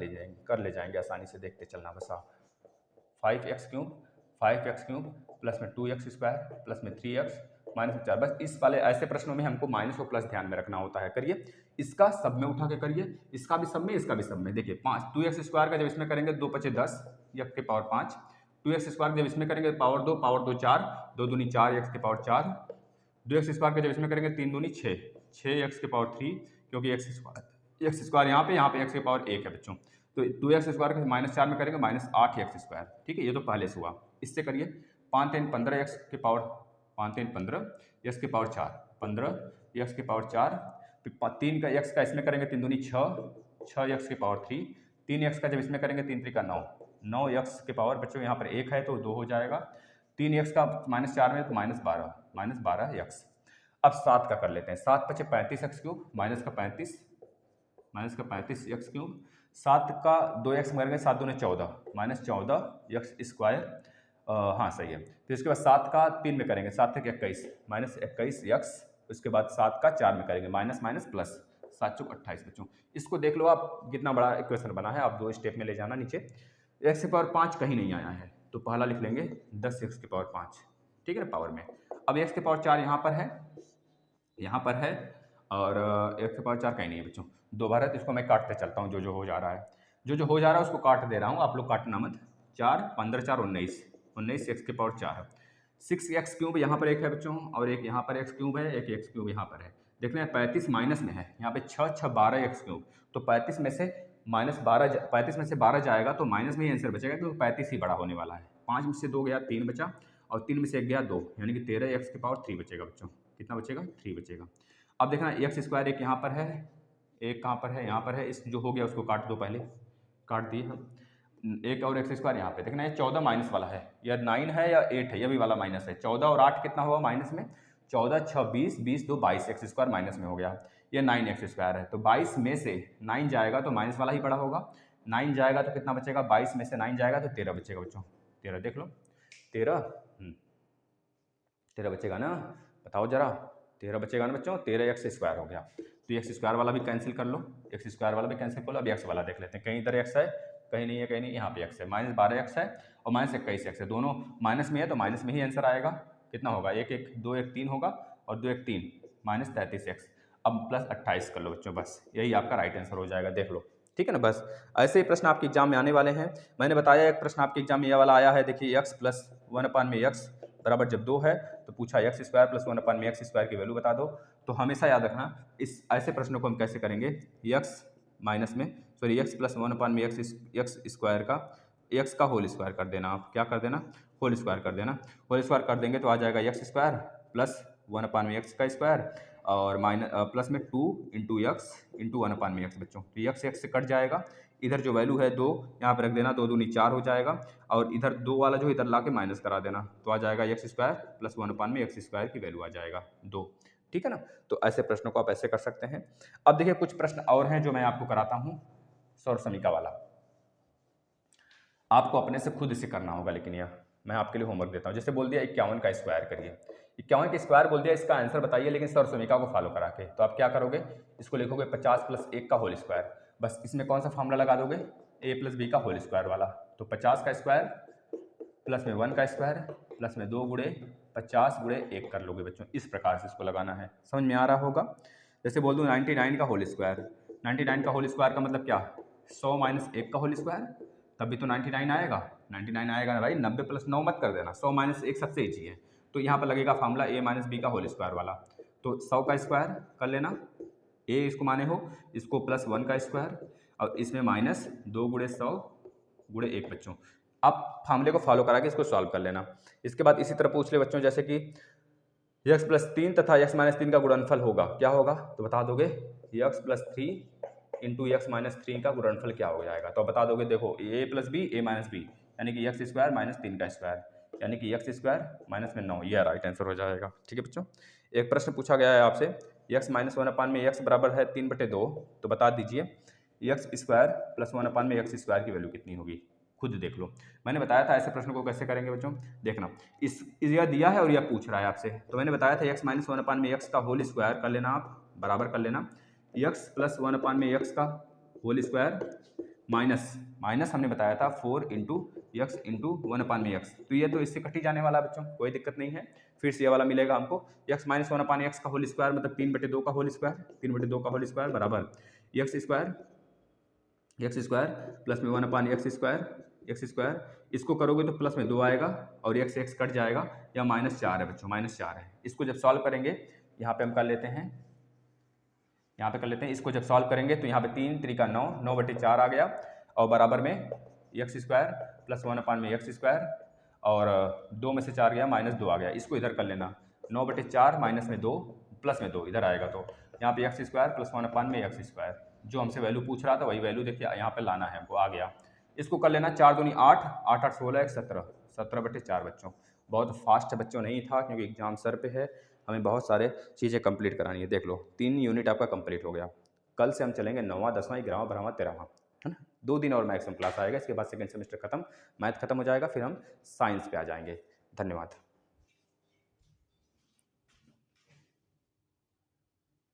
ले जाएंगे आसानी से, देखते चलना बस आप। 5x³ प्लस में 2x² प्लस में 3x -4, बस इस वाले ऐसे प्रश्नों में हमको माइनस और प्लस ध्यान में रखना होता है। करिए, इसका सब में उठा के करिए, इसका भी सब में, इसका भी सब में। देखिए 2x² का जब इसमें करेंगे 2 × 5 = 10 x⁴5, 2x² जब इसमें करेंगे पावर 2 4, 2 दूनी 4 x⁴4, 2x² का जब इसमें करेंगे 3 दूनी 6 x⁴3, क्योंकि x² यहाँ पे x⁴1 है बच्चों, तो 2x² के -4 में करेंगे -8x²। ठीक है, ये तो पहले से हुआ। इससे करिए 5 × 3 = 15 5 × 3 = 15 x⁴4, 15 x⁴4, 3 का x का इसमें करेंगे 3 दूनी 6 x⁴3, 3x का जब इसमें करेंगे 3 त्रिका 9 x⁴ बच्चों यहाँ पर 1 है तो 2 हो जाएगा, 3x का -4 में तो -12 x। अब 7 का कर लेते हैं, 7 × 5 = 35x³ माइनस का 35 x³, 7 का 2x करेंगे 7 दूनी 14 -14 x², हाँ सही है। तो इसके बाद 7 का 3 में करेंगे 7 × 21 -21 x, उसके बाद 7 का 4 में करेंगे माइनस माइनस प्लस, 7 × 28 बच्चों। इसको देख लो आप कितना बड़ा इक्वेशन बना है, आप 2 स्टेप में ले जाना नीचे। x⁴5 कहीं नहीं आया है तो पहला लिख लेंगे 10 x⁴5, ठीक है ना, पावर में। अब x⁴4 यहाँ पर है, यहाँ पर है, और x⁴4 कहीं नहीं है बच्चों, 2 बार है, तो इसको मैं काटते चलता हूँ, जो हो जा रहा है, जो हो जा रहा है उसको काट दे रहा हूँ, आप लोग काटना मत। 4 15 4 19 x⁴4, 6x³ यहाँ पर एक है बच्चों, और एक यहाँ पर x³ है, एक x³ यहाँ पर है। देख रहे हैं 35 माइनस में है, यहाँ पे 6 6 12 x³, तो 35 में से -12 12 जाएगा तो माइनस में ही आंसर बचेगा, क्योंकि 35 ही बड़ा होने वाला है। 5 में से 2 गया 3 बचा, और 3 में से 1 गया 2, यानी कि 13 x⁴3 बचेगा बच्चों। कितना बचेगा, 3 बचेगा। अब देखना x² एक यहाँ पर है, एक कहाँ पर है, यहाँ पर है, इस जो हो गया उसको काट दो, पहले काट दिए हम। एक और x² यहाँ पे, देखना ये 14 माइनस वाला है, या 9 है या 8 है, ये भी वाला माइनस है। 14 और 8 कितना हुआ माइनस में, 14 6 20 20 2 22, x² माइनस में हो गया, ये 9x² है। तो 22 में से 9 जाएगा तो माइनस वाला ही बड़ा होगा, 9 जाएगा तो कितना बचेगा, 22 में से 9 जाएगा तो 13 बचेगा बच्चों। 13 देख लो, 13 बचेगा ना, बताओ जरा, 13 बचेगा ना बच्चों, 13 x² हो गया। तो x² वाला भी कैंसिल कर लो, x² वाला भी कैंसिल कर लो। अब x वाला देख लेते हैं, कहीं इधर x है, कहीं नहीं है, कहीं नहीं, यहाँ पे x है, -12x है और -21x है, दोनों माइनस में है तो माइनस में ही आंसर आएगा। कितना होगा, 1 1 2 1 3 होगा, और 2 1 3 -33x। अब +28 कर लो बच्चों, बस यही आपका राइट आंसर हो जाएगा, देख लो, ठीक है ना। बस ऐसे ही प्रश्न आपके एग्जाम में आने वाले हैं। मैंने बताया एक प्रश्न आपके एग्जाम में ये वाला आया है, देखिए x + 1/x बराबर जब 2 है तो पूछा x² + 1/x² की वैल्यू बता दो। तो हमेशा याद रखना, इस ऐसे प्रश्नों को हम कैसे करेंगे, x + 1/x² का x का होल स्क्वायर कर देना, आप क्या कर देना, होल स्क्वायर कर देना। होल स्क्वायर कर देंगे तो आ जाएगा x² + 1/x का स्क्वायर और प्लस में 2 इंटू एक्स इंटू 1/x बच्चों। तो एक्स एक्स से कट जाएगा, इधर जो वैल्यू है 2 यहाँ पर रख देना, 2 दूनी 4 हो जाएगा और इधर 2 वाला जो इधर ला के माइनस करा देना, तो आ जाएगा x square plus 1/x square की वैल्यू आ जाएगा 2। ठीक है ना। तो ऐसे प्रश्नों को आप ऐसे कर सकते हैं। अब देखिए कुछ प्रश्न और हैं जो मैं आपको कराता हूँ सौर समीका वाला, आपको अपने से खुद इसे करना होगा, लेकिन यह मैं आपके लिए होमवर्क देता हूँ। जैसे बोल दिया 51 का स्क्वायर करिए, 51 का स्क्वायर बोल दिया, इसका आंसर बताइए लेकिन सौर समीका को फॉलो करा के। तो आप क्या करोगे, इसको लिखोगे 50 + 1 का होल स्क्वायर, बस इसमें कौन सा फॉर्मूला लगा दोगे, a + b का होल स्क्वायर वाला। तो 50 का स्क्वायर प्लस में 1 का स्क्वायर प्लस में 2 गुणे 50 गुणे 1 कर लोगे बच्चों। इस प्रकार से इसको लगाना है, समझ में आ रहा होगा। जैसे बोल दूँ 99 का होल स्क्वायर, 99 का होल स्क्वायर का मतलब क्या, 100 - 1 का होल स्क्वायर, तब भी तो 99 आएगा, 99 आएगा ना भाई, 90 + 9 मत कर देना, 100 - 1 सबसे ईजी है। तो यहाँ पर लगेगा फार्मूला a - b का होल स्क्वायर वाला। तो 100 का स्क्वायर कर लेना, a इसको माने हो, इसको प्लस 1 का स्क्वायर और इसमें माइनस 2 गुणे 100 गुणे 1 बच्चों। आप फार्मूले को फॉलो करा के इसको सॉल्व कर लेना। इसके बाद इसी तरह पूछ ले बच्चों, जैसे कि x + 3 तथा x - 3 का गुणनफल होगा, क्या होगा, तो बता दोगे x + 3 इंटू x - 3 का गुणनफल क्या हो जाएगा। तो बता दोगे, देखो a + b a - b यानी कि x स्क्वायर - 3 का स्क्वायर यानी कि x स्क्वायर माइनस में 9, यह राइट आंसर हो जाएगा। ठीक है बच्चों। एक प्रश्न पूछा गया है आपसे, x - 1/x बराबर है 3/2, तो बता दीजिए x square plus 1/x square की वैल्यू कितनी होगी, खुद देख लो। मैंने बताया था ऐसे प्रश्नों को कैसे करेंगे बच्चों, देखना यह दिया है और यह पूछ रहा है आपसे, तो मैंने बताया था x - 1/x का होल स्क्वायर कर लेना, आप बराबर कर लेना x + 1/x का होल स्क्वायर माइनस हमने बताया था 4 इंटू x इंटू 1/x। तो ये तो इससे कट ही जाने वाला है बच्चों, कोई दिक्कत नहीं है। फिर से ये वाला मिलेगा हमको, x - 1/x का होल स्क्वायर मतलब 3/2 का होल स्क्वायर, 3/2 का होल स्क्वायर बराबर x स्क्वायर प्लस में 1/x स्क्वायर, इसको करोगे तो प्लस में 2 आएगा और x कट जाएगा, या -4 है बच्चों, -4 है। इसको जब सॉल्व करेंगे यहाँ पे हम कर लेते हैं, यहाँ पे कर लेते हैं, इसको जब सॉल्व करेंगे तो यहाँ पे 3 3 का 9, 9/4 आ गया और बराबर में x square plus 1/x square और 2 में से 4 गया -2 आ गया। इसको इधर कर लेना, 9/4 माइनस में 2 प्लस में 2 इधर आएगा, तो यहाँ पे x square plus 1/x square, जो हमसे वैल्यू पूछ रहा था वही वैल्यू देखिए यहाँ पे लाना है हमको, आ गया। इसको कर लेना 4 दूनी 8, 8 8 16 1 17, 17/4 बच्चों। बहुत फास्ट बच्चों नहीं था क्योंकि एग्जाम सर पे है, हमें बहुत सारे चीज़ें कंप्लीट करानी है। देख लो 3 यूनिट आपका कंप्लीट हो गया। कल से हम चलेंगे 9वां 10वां 11वां 12वां 13वां, है ना। 2 दिन और मैक्सिमम क्लास आएगा, इसके बाद सेकेंड सेमेस्टर खत्म, मैथ खत्म हो जाएगा, फिर हम साइंस पे आ जाएंगे। धन्यवाद।